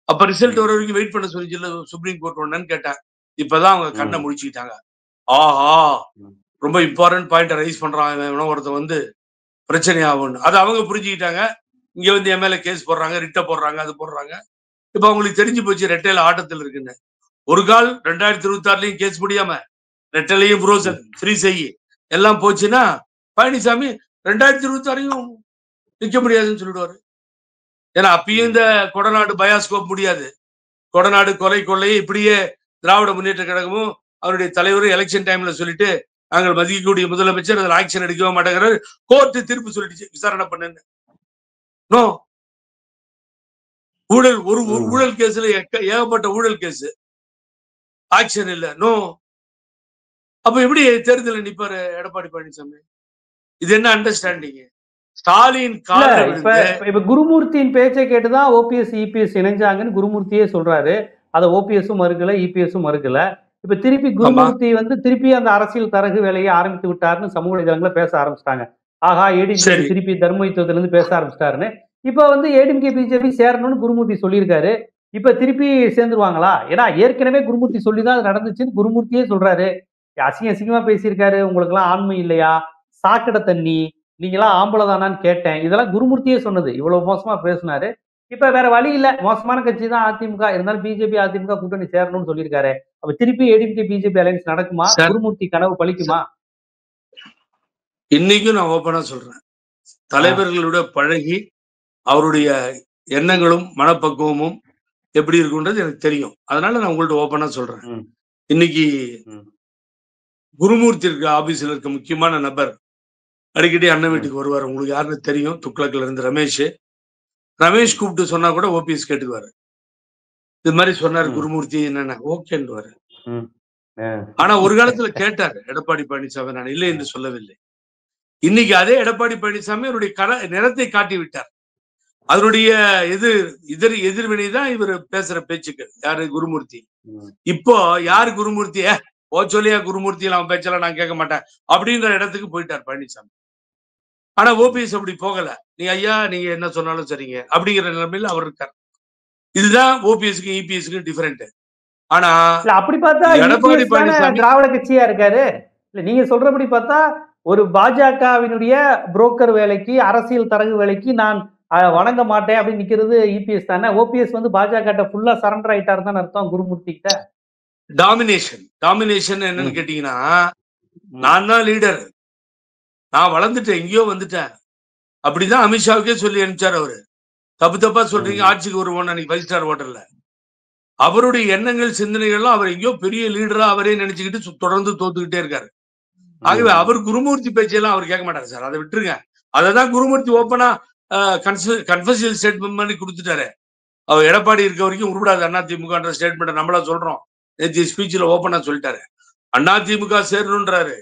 அப்ப ரிசல்ட் வர வரைக்கும் வெயிட் பண்ண சொல்லி சுப்ரீம் கோர்ட் ஒண்ணுன்னு கேட்டேன். இப்பதான் அவங்க கண்ணை முடிச்சுக்கிட்டாங்க. ஆஹா, ரொம்ப இம்பார்ட்டன்ட் பாயிண்ட் ரைஸ் பண்றாங்க, ஒருத்தர் வந்து பிரச்சனை ஆகும். அது அவங்க புரிஞ்சுக்கிட்டாங்க. இங்க வந்து என் மேல கேஸ் போடுறாங்க, ரிட்ட போடுறாங்க, அது போடுறாங்க. இப்ப அவங்களுக்கு தெரிஞ்சு போச்சு ரெட்டையில ஆட்டத்தில் இருக்குன்னு. ஒரு கால் 2026லயும் கேஸ் முடியாம ரெட்டையிலையும் ஃப்ரோசன் ஃப்ரீ செய்யி எல்லாம் போச்சுன்னா பழனிசாமி 2026 நிக்க முடியாதுன்னு சொல்லிடுவாரு. ஏன்னா அப்பயும் இந்த கொடநாடு பயாஸ்கோப் முடியாது. கொடநாடு கொலை கொள்ளையை இப்படியே திராவிட முன்னேற்ற கழகமும் அவருடைய தலைவரும் எலெக்ஷன் டைம்ல சொல்லிட்டு நாங்கள் மதிக்கக்கூடிய முதலமைச்சர் அதில் ஆக்ஷன் எடுக்கவே மாட்டேங்கிறாரு. கோர்ட்டு தீர்ப்பு சொல்லிடுச்சு விசாரணை பண்ணுன்னு. நோ ஊழல், ஒரு ஊழல் கேஸ்ல ஏகப்பட்ட ஊழல் கேஸ், ஆக்ஷன் இல்ல, நோ. அப்ப எப்படி தேர்தலில் நிப்பாரு எடப்பாடி பழனிசாமி? இது என்ன அண்டர்ஸ்டாண்டிங்? ஸ்டாலின் இப்ப குருமூர்த்தியின் பேச்சை கேட்டுதான் ஓபிஎஸ் இபிஎஸ் இணைஞ்சாங்கன்னு குருமூர்த்தியே சொல்றாரு. அதை ஓபிஎஸும் மறுக்கல, இபிஎஸும் மறுக்கல. இப்ப திருப்பி குருமூர்த்தி வந்து திருப்பி அந்த அரசியல் தரகு வேலையை ஆரம்பித்து விட்டாருன்னு சமூக வலைதளங்களை பேச ஆரம்பிச்சிட்டாங்க. ஆஹா, ஏடிஎம்கே திருப்பி தர்மயுத்தத்துல இருந்து பேச ஆரம்பிச்சிட்டாருன்னு. இப்ப வந்து ஏடிஎம்கே பிஜேபி சேரணும்னு குருமூர்த்தி சொல்லியிருக்காரு. இப்ப திருப்பி சேர்ந்துருவாங்களா? ஏன்னா ஏற்கனவே குருமூர்த்தி சொல்லிதான் அது நடந்துச்சுன்னு குருமூர்த்தியே சொல்றாரு. அசிங்கமா பேசியிருக்காரு. உங்களுக்கு எல்லாம் ஆண்மை இல்லையா, சாக்கடை தண்ணி, நீங்களாம் ஆம்பளை தானான்னு கேட்டேன். இதெல்லாம் குருமூர்த்தியே சொன்னது. இவ்வளவு மோசமா பேசினாரு. இப்ப வேற வழி இல்ல, மோசமான கட்சி தான் அதிமுக, இருந்தாலும் பிஜேபி அதிமுக கூட்டணி சேரணும்னு சொல்லியிருக்காரு. அப்ப திருப்பி ஏடிஎம்கே பிஜேபி அலையன்ஸ் நடக்குமா? குருமூர்த்தி கனவு பலிக்குமா? இன்னைக்கும் நான் ஓப்பனா சொல்றேன், தலைவர்களோட பழகி அவருடைய எண்ணங்களும் மனப்பக்குவமும் எப்படி இருக்குன்றது எனக்கு தெரியும். அதனால நான் உங்கள்ட்ட ஓப்பனா சொல்றேன். இன்னைக்கு குருமூர்த்தி இருக்க ஆபீஸ்ல இருக்க முக்கியமான நபர் அடிக்கடி அண்ணன் வீட்டுக்கு வருவார். உங்களுக்கு யாருன்னு தெரியும், துக்ளக்ல இருந்து ரமேஷ் கூப்பிட்டு சொன்னா கூட ஓபிஎஸ் கேட்டுக்குவாரு. இது மாதிரி சொன்னாரு குருமூர்த்தி, என்னென்ன ஓகேன்னுவாரு. ஆனா ஒரு காலத்துல கேட்டாரு எடப்பாடி பழனிசாமி, நான் இல்லை என்று சொல்லவில்லை. இன்னைக்கு அதே எடப்பாடி பழனிசாமி அவருடைய நிறத்தை காட்டி விட்டார். அதனுடைய எதிர்வினை தான் இவர் பேசுற பேச்சுக்கள். யாரு? குருமூர்த்தி. இப்போ யாரு குருமூர்த்திய சொல்லியா குருமூர்த்தி அவன் பேச்செல்லாம் நான் கேட்க மாட்டேன் அப்படின்ற இடத்துக்கு போயிட்டார் பழனிசாமி. ஆனா ஓபிஎஸ் அப்படி போகல. நீ ஐயா நீங்க என்ன சொன்னாலும் சரிங்க அப்படிங்கிற நிலைமையில அவர் இருக்கார். இதுதான் ஓபிஎஸ்க்கு இபிஎஸ்க்கு டிஃபரெண்ட். ஆனா அப்படி பார்த்தா எடப்பாடி பழனிசாமி திராவிட கட்சியா இருக்காரு. இல்ல நீங்க சொல்றபடி பார்த்தா ஒரு பாஜகவினுடைய புரோக்கர் வேலைக்கு, அரசியல் தரகு வேலைக்கு நான் வணங்க மாட்டேன் அப்படின்னு நிக்கிறது இபிஎஸ் தானே. ஓபிஎஸ் வந்து பாஜக ஃபுல்லா சரண்டர் ஆயிட்டாரு தான் அர்த்தம் குருமூர்த்தி கிட்ட. டாமினேஷன் என்னன்னு கேட்டீங்கன்னா, நான் தான் லீடர், நான் வளர்ந்துட்டேன், எங்கேயோ வந்துட்டேன் அப்படிதான் அமித்ஷாவுக்கே சொல்லி அனுப்பிச்சாரு அவரு. தப்பா சொல்றீங்க, ஆட்சிக்கு வருவோம் அன்னைக்கு 5 ஸ்டார் ஹோட்டல்ல. அவருடைய எண்ணங்கள் சிந்தனைகள்லாம் அவர் எங்கேயோ பெரிய லீடரா அவரே நினைச்சுக்கிட்டு தொடர்ந்து தோத்துக்கிட்டே இருக்காரு. ஆகவே அவர் குருமூர்த்தி பேச்செல்லாம் அவர் கேட்க மாட்டாரு சார், அதை விட்டுருங்க. அததான் குருமூர்த்தி ஓப்பனா கன்ஃபெஷனல் ஸ்டேட்மெண்ட் பண்ணி கொடுத்துட்டாரு. அவர் எடப்பாடி இருக்க வரைக்கும் உருப்படாது அதிமுக ஸ்டேட்மெண்ட் நம்மளா சொல்றோம். நேற்று ஸ்பீச்ல ஓப்பனா சொல்லிட்டாரு. அதிமுக சேரணும்ன்றாரு,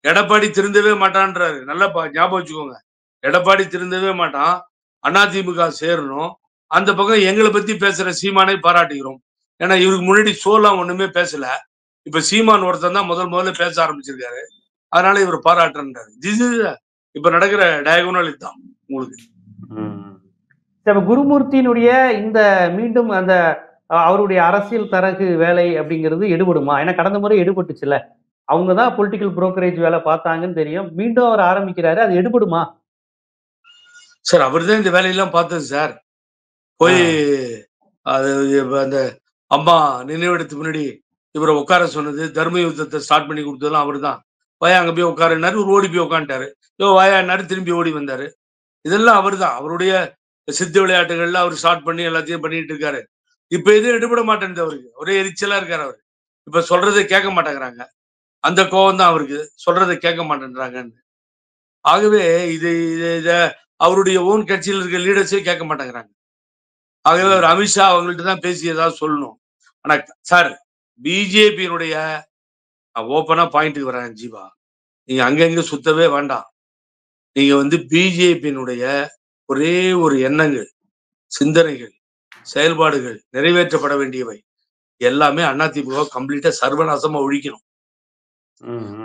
எடப்பாடி திருந்தவே மாட்டான்றாரு. நல்லா ஞாபகம் வச்சுக்கோங்க, எடப்பாடி திருந்தவே மாட்டான், அதிமுக சேரணும். அந்த பக்கம் எங்களை பத்தி பேசுற சீமானை பாராட்டுகிறோம். ஏன்னா இவருக்கு முன்னாடி சோலாம் ஒண்ணுமே பேசல. இப்ப சீமான் ஒருத்தன் தான் முதல்ல பேச ஆரம்பிச்சிருக்காரு. அதனால இவர் பாராட்டுறாரு. இப்ப நடக்கிற டயகோனல் தான் உங்களுக்கு. குருமூர்த்தியினுடைய இந்த மீண்டும் அந்த அவருடைய அரசியல் தரகு வேலை அப்படிங்கிறது எடுபடுமா? ஏன்னா கடந்த முறை எடுபட்டுச்சுல, அவங்கதான் பொலிட்டிக்கல் புரோக்கரேஜ் வேலை பார்த்தாங்கன்னு தெரியும். மீண்டும் அவர் ஆரம்பிக்கிறாரு, அது எடுபடுமா சார்? அவர் தான் இந்த வேலையெல்லாம் பார்த்தது சார். போய் அது அந்த அம்மா நினைவிடத்துக்கு முன்னாடி இவரை உட்கார சொன்னது, தர்ம யுத்தத்தை ஸ்டார்ட் பண்ணி கொடுத்ததெல்லாம் அவர் தான். வாயா அங்க போய் உட்காருனாரு, ஒரு ஓடி போய் உட்காந்துட்டாரு. வாயாரு திரும்பி ஓடி வந்தாரு. இதெல்லாம் அவர் தான். அவருடைய சித்து விளையாட்டுகள்ல அவர் ஸ்டார்ட் பண்ணி எல்லாத்தையும் பண்ணிட்டு இருக்காரு. இப்ப எதுவும் எடுபட மாட்டேன் அவருக்கு. ஒரே எரிச்சலா இருக்காரு அவரு. இப்ப சொல்றதை கேட்க மாட்டேங்கிறாங்க. அந்த கோபம் தான் அவருக்கு, சொல்றதை கேட்க மாட்டேன்றாங்கன்னு. ஆகவே இத அவருடைய ஓன் கட்சியில் இருக்க லீடர்ஸே கேட்க மாட்டேங்கிறாங்க. ஆகவே அவர் அமித்ஷா அவங்கள்ட்ட தான் பேசி ஏதாவது சொல்லணும். ஆனா சார், பிஜேபியினுடைய ஓப்பனா பாயிண்ட்டுக்கு வரேன் ஜீவா, நீங்க அங்கங்க சுத்தவே வேண்டாம். நீங்க வந்து பிஜேபியினுடைய ஒரே ஒரு எண்ணங்கள், சிந்தனைகள், செயல்பாடுகள் நிறைவேற்றப்பட வேண்டியவை எல்லாமே அதிமுக கம்ப்ளீட்டா சர்வநாசமா ஒழிக்கணும்.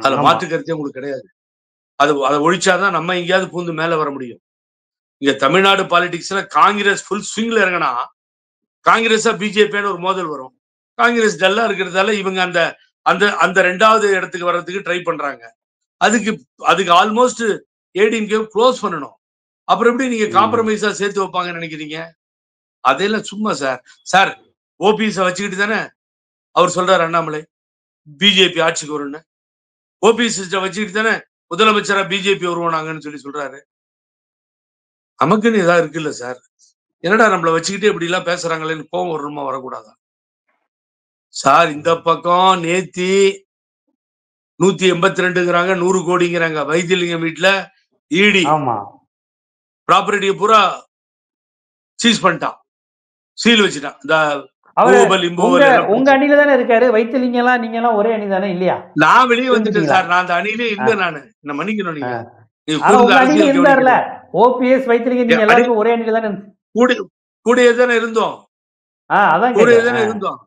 அதுல மாற்று கருத்தே உங்களுக்கு கிடையாது. அதை ஒழிச்சாதான் நம்ம எங்கேயாவது பூந்து மேல வர முடியும். இங்க தமிழ்நாடு பாலிடிக்ஸ்ல காங்கிரஸ் ஃபுல் ஸ்விங்ல இறங்கினா காங்கிரஸா பிஜேபின்னு ஒரு மோதல் வரும். காங்கிரஸ் டல்லா இருக்கிறதால இவங்க அந்த அந்த அந்த 2வது இடத்துக்கு வர்றதுக்கு ட்ரை பண்றாங்க. அதுக்கு ஆல்மோஸ்ட் ஏடிஎம்கே க்ளோஸ் பண்ணணும். அப்புறம் எப்படி நீங்க காம்ப்ரமைஸா சேர்த்து வைப்பாங்கன்னு நினைக்கிறீங்க? அதெல்லாம் சும்மா சார் ஓபிஎஸ் வச்சுக்கிட்டு தானே அவர் சொல்றாரு அண்ணாமலை பிஜேபி ஆட்சிக்கு வரும்னு. ஓபிஎஸ் வச்சுக்கிட்டு தானே முதலமைச்சரா பிஜேபி வருவானாங்கன்னு சொல்றாரு. நமக்குன்னு ஏதாவது இருக்குல்ல சார்? என்னடா நம்மளை வச்சுக்கிட்டு இப்படி எல்லாம் பேசுறாங்களேன்னு கோவம் வரணுமா வரக்கூடாதா சார்? இந்த பக்கம் நேத்தி 182ங்கிறாங்க, 100 கோடிங்கிறாங்க. வைத்தியலிங்கம் வீட்டுல இடி ப்ராப்பர்ட்டியை பூரா சீஸ் பண்ணிட்டான், சீல் வச்சுட்டான். உங்க அணில தானே இருக்காரு வைத்தியலிங்கம் எல்லாம். நீங்க எல்லாம் ஒரே அணி தானே இல்லையா? நான் வெளியே வந்துட்டேன் சார். நான் அந்த அணியிலே இல்ல. நான் மன்னிக்கணும். நீங்க ஓபிஎஸ் வைத்தியலிங்கம் நீங்க எல்லாரும் ஒரே அணில தானே கூடயே தானே இருந்தோம். கூடயே தானே இருந்தோம்.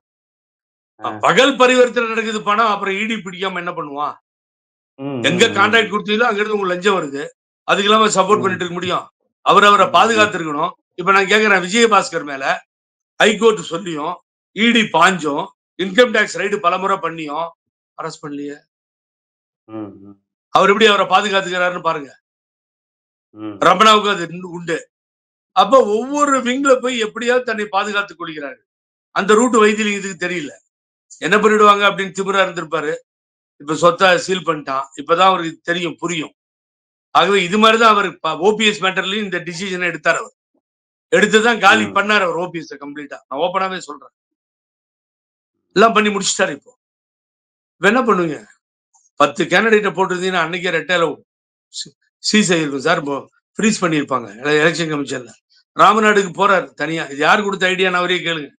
பகல் பரிவர்த்தனை நடக்குது பணம், அப்புறம் இடி பிடிக்காம என்ன பண்ணுவான்? எங்க கான்ட்ராக்ட் கொடுத்தீங்களோ அங்க இருந்து உங்களுக்கு லஞ்சம் வருது. அதுக்கு இல்லாம சப்போர்ட் பண்ணிட்டு இருக்க முடியும்? அவரை பாதுகாத்து இருக்கணும். இப்ப நான் கேக்குறேன், விஜயபாஸ்கர் மேல ஹைகோர்ட் சொல்லியும் இடி பாஞ்சும் இன்கம் டாக்ஸ் ரைடு பலமுறை பண்ணியும் அரெஸ்ட் பண்ணலையே. அவர் எப்படி அவரை பாதுகாத்துக்கிறாருன்னு பாருங்க. ரமணாவுக்கு அது உண்டு. அப்ப ஒவ்வொரு விங்ல போய் எப்படியாவது தன்னை பாதுகாத்துக் கொள்கிறாரு. அந்த ரூட் வைத்தியலிங்கத்துக்கு தெரியல. என்ன பண்ணிடுவாங்க அப்படின்னு திமிரா இருந்திருப்பாரு. இப்ப சொத்தை சீல் பண்ணிட்டான். இப்பதான் அவருக்கு தெரியும், புரியும். ஆகவே இது மாதிரிதான் அவர் ஓபிஎஸ் மேட்டர்லயும் இந்த டிசிஷனை எடுத்தார். அவர் எடுத்துதான் காலி பண்ணார் அவர் ஓபிஎஸ் கம்ப்ளீட்டா. நான் ஓப்பனாவே சொல்றேன். எல்லாம் பண்ணி முடிச்சுட்டாரு. இப்போ என்ன பண்ணுவீங்க? 10 கேண்டிடேட்டை போட்டிருந்தீங்கன்னா அன்னைக்கே ரெட்டையில சீஸ் ஆகிருக்கும் சார். ஃப்ரீஸ் பண்ணியிருப்பாங்க எலெக்ஷன் கமிஷன்ல. ராமநாடுக்கு போறாரு தனியா. இது யாரு கொடுத்த ஐடியான்னு அவரே கேளுங்க.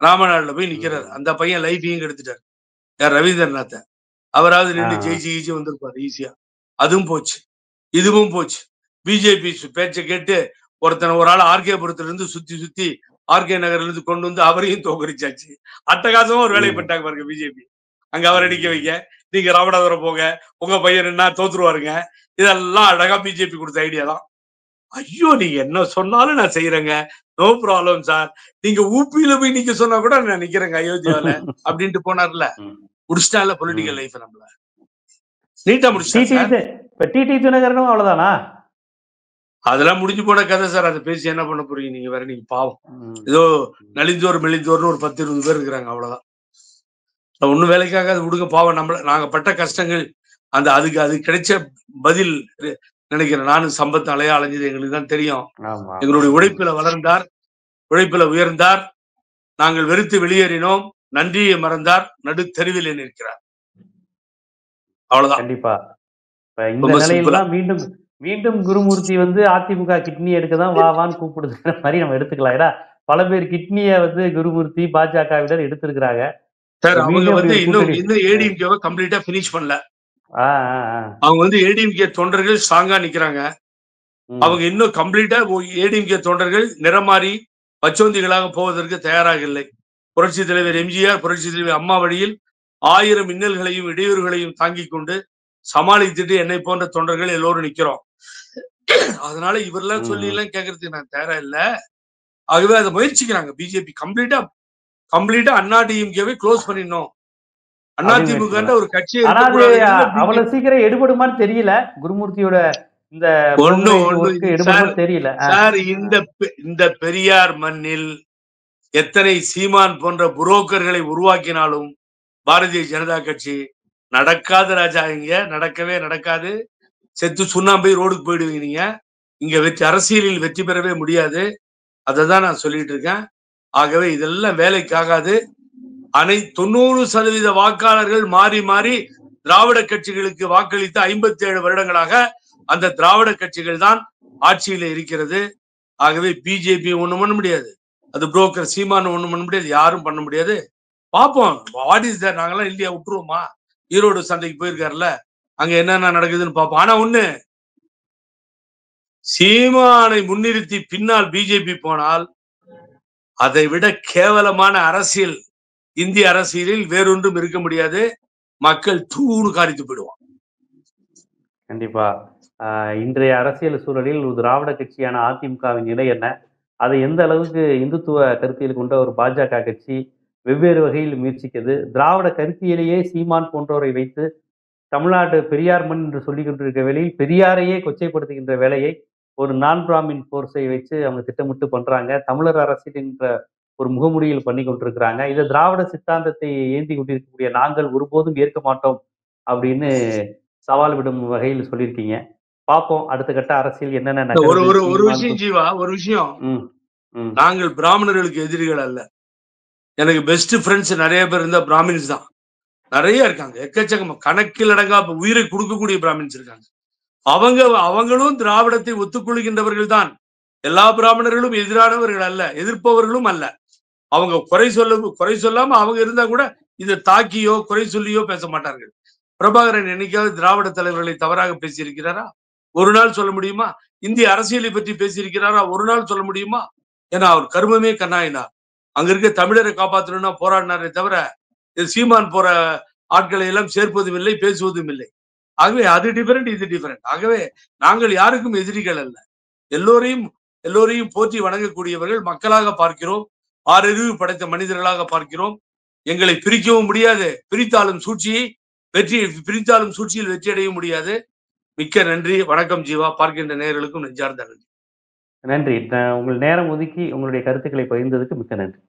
ராமநாடுல போய் நிக்கிறாரு. அந்த பையன் லைஃபையும் எடுத்துட்டாரு. யார்? ரவீந்திரநாத். அவராவது நின்று ஜெயிச்சு வந்திருப்பாரு ஈஸியா. அதுவும் போச்சு, இதுவும் போச்சு. பிஜேபி பேச்சை கேட்டு ஒரு ஆள் ஆர்கே புரத்துல இருந்து சுத்தி ஆர்கே நகர்ல இருந்து கொண்டு வந்து அவரையும் தோக்கடிச்சாச்சு. அட்டகாசமா ஒரு வேலையை பண்ணிட்டாங்க பாருங்க பிஜேபி. அங்க அவரை அடிக்க வைக்க, நீங்க ராமநாதபுரம் போங்க, உங்க பையன் என்ன தோத்துருவாருங்க. இதெல்லாம் அழகா பிஜேபி கொடுத்த ஐடியா தான். ஐயோ, நீங்க என்ன சொன்னாலும் நான் செய்யறேங்க, நோ ப்ராப்ளம் சார். நீங்க ஊபியில போய் நீங்க சொன்னா கூட நான் நிக்கிறேங்க அயோத்தியாவில அப்படின்ட்டு போனார்ல. முடிச்சிட்டால பொலிட்டிக்கல் லைஃப் நம்மள நீட்டா முடிச்சிட்டாங்க. அவ்வளவுதானா? அதெல்லாம் முடிஞ்சு போன கதை சார். அதை பேசி என்ன பண்ண போறீங்க நீங்க? வேற நீங்க பாவம். ஏதோ நலிந்தோர் மெலிந்தோர்னு ஒரு 10-20 பேர் இருக்கிறாங்க, அவ்வளவுதான். ஒன்னும் வேலைக்காக அது விடுங்க, பாவம். நாங்க பட்ட கஷ்டங்கள் அது கிடைச்ச பதில் நினைக்கிறேன். நானும் சம்பத் அலைஞ்சது எங்களுக்கு தான் தெரியும். எங்களுடைய உழைப்பில வளர்ந்தார், உழைப்பில உயர்ந்தார். நாங்கள் வெறுத்து வெளியேறினோம், நன்றியை மறந்தார், நடு தெருவில் நிற்கிறார். அவ்வளவுதான். கண்டிப்பா. இந்த நிலையில மீண்டும் குருமூர்த்தி அதிமுக கிட்னி எடுக்கதான் வான்னு கூப்பிடுதுங்கிற மாதிரி நம்ம எடுத்துக்கலாம். ஏன்னா பல பேர் கிட்னிய குருமூர்த்தி பாஜகவினர் எடுத்திருக்கிறாங்க. அவங்க இன்னும் ஏடிஎம்கேவை கம்ப்ளீட்டா பினிஷ் பண்ணல. அவங்க ஏடிஎம்கே தொண்டர்கள் ஸ்ட்ராங்கா நிக்கிறாங்க. அவங்க இன்னும் கம்ப்ளீட்டா ஏடிஎம்கே தொண்டர்கள் நிறமாறி பச்சோந்திகளாக போவதற்கு தயாராக இல்லை. புரட்சி தலைவர் எம்ஜிஆர், புரட்சி தலைவர் அம்மா வழியில் 1000 இன்னல்களையும் இடையூறுகளையும் தாங்கிக் கொண்டு சமாளித்துட்டு என்னை போன்ற தொண்டர்கள் எல்லோரும் நிக்கிறோம். அதனால இவரெல்லாம் சொல்லி எல்லாம் கேட்கறதுக்கு நான் தயாரா இல்ல. ஆகவே அதை முயற்சிக்கிறாங்க பிஜேபி. கம்ப்ளீட்டா அதிமுகவை க்ளோஸ் பண்ணிடணும். அதிமுக ஒரு கட்சி அவ்வளவு சீக்கிரம் எடுபடுமான்னு தெரியல. குருமூர்த்தியோட இந்த தெரியல சார். இந்த பெரியார் மண்ணில் எத்தனை சீமான் போன்ற புரோக்கர்களை உருவாக்கினாலும் பாரதிய ஜனதா கட்சி நடக்காது ராஜா. இங்க நடக்கவே நடக்காது. செத்து சுண்ணாம்பை ரோடுக்கு போயிடுவீங்க நீங்க. இங்க அரசியலில் வெற்றி பெறவே முடியாது. அததான் நான் சொல்லிட்டு இருக்கேன். ஆகவே இதெல்லாம் வேலைக்காகாது. 90% வாக்காளர்கள் மாறி மாறி திராவிட கட்சிகளுக்கு வாக்களித்து 57 வருடங்களாக அந்த திராவிட கட்சிகள் தான் ஆட்சியில இருக்கிறது. ஆகவே பிஜேபி ஒண்ணும் பண்ண முடியாது. அது புரோக்கர் சீமான் ஒண்ணும் பண்ண முடியாது. யாரும் பண்ண முடியாது. பார்ப்போம். What is that? நாங்கெல்லாம் இந்தியா விட்டுருவோமா? ஈரோடு சந்தைக்கு போயிருக்காருல, அங்க என்னென்ன நடக்குதுன்னு பார்ப்போம். ஆனா ஒண்ணு, சீமானை முன்னிறுத்தி பின்னால் பிஜேபி போனால் அதை விட கேவலமான அரசியல் இந்திய அரசியலில் வேறொன்றும் இருக்க முடியாது. மக்கள் தூணு காரித்து போயிடுவான். கண்டிப்பா. இன்றைய அரசியல் சூழலில் ஒரு திராவிட கட்சியான அதிமுகவின் நிலை என்ன? அதை எந்த அளவுக்கு இந்துத்துவ கருத்தியல் கொண்ட ஒரு பாஜக கட்சி வெவ்வேறு வகையில் முயற்சிக்குது. திராவிட கருத்தியலையே சீமான் போன்றோரை வைத்து தமிழ்நாடு பெரியார் மண் என்று சொல்லிக் கொண்டிருக்க வேளையில் பெரியாரையே கொச்சைப்படுத்துகின்ற வேலையை ஒரு நான் பிராமின் போர்ஸை வச்சு அவங்க திட்டமிட்டு பண்றாங்க. தமிழர் அரசியல் என்ற ஒரு முகமூடியில் பண்ணி கொண்டிருக்கிறாங்க. இதை திராவிட சித்தாந்தத்தை ஏந்தி கொண்டிருக்கக்கூடிய நாங்கள் ஒருபோதும் ஏற்க மாட்டோம் அப்படின்னு சவால் விடும் வகையில் சொல்லியிருக்கீங்க. பார்ப்போம் அடுத்த கட்ட அரசியல் என்னென்ன ஒரு விஷயம் ஜீவா, ஒரு விஷயம், நாங்கள் பிராமணர்களுக்கு எதிரிகள் அல்ல. எனக்கு பெஸ்ட் ஃப்ரெண்ட்ஸ் நிறைய பேர் இருந்தா பிராமின்ஸ் தான், நிறைய இருக்காங்க, எக்கச்சக்கமா, கணக்கில் அடங்கா உயிரை கொடுக்கக்கூடிய பிராமின்ஸ் இருக்காங்க. அவங்களும் திராவிடத்தை ஒத்துக்கொள்கின்றவர்கள் தான். எல்லா பிராமணர்களும் எதிரானவர்கள் அல்ல, எதிர்ப்பவர்களும் அல்ல. அவங்க குறை சொல்லாம அவங்க இருந்தா கூட இதை தாக்கியோ குறை சொல்லியோ பேச மாட்டார்கள். பிரபாகரன் என்னைக்காவது திராவிட தலைவர்களை தவறாக பேசியிருக்கிறாரா? ஒரு நாள் சொல்ல முடியுமா? இந்திய அரசியலை பற்றி பேசியிருக்கிறாரா? ஒரு நாள் சொல்ல முடியுமா? ஏன்னா அவர் கர்மமே கண்ணாயினார். அங்க இருக்க தமிழரை காப்பாற்றணும்னா போராடினாரே தவிர சீமான் போற ஆட்களை எல்லாம் சேர்ப்பதும் இல்லை, பேசுவதும் இல்லை. ஆகவே அது டிஃபரெண்ட், இது டிஃபரெண்ட். ஆகவே நாங்கள் யாருக்கும் எதிரிகள் அல்ல. எல்லோரையும் போற்றி வணங்கக்கூடியவர்கள் மக்களாக பார்க்கிறோம். ஆறறிவு படைத்த மனிதர்களாக பார்க்கிறோம். எங்களை பிரிக்கவும் முடியாது, பிரித்தாலும் சூழ்ச்சியில் வெற்றி அடைய முடியாது. மிக்க நன்றி. வணக்கம் ஜீவா. பார்க்கின்ற நேயர்களுக்கும் நெஞ்சார்ந்த நன்றி. நன்றி. உங்கள் நேரம் ஒதுக்கி உங்களுடைய கருத்துக்களை பகிர்ந்ததுக்கு மிக்க நன்றி.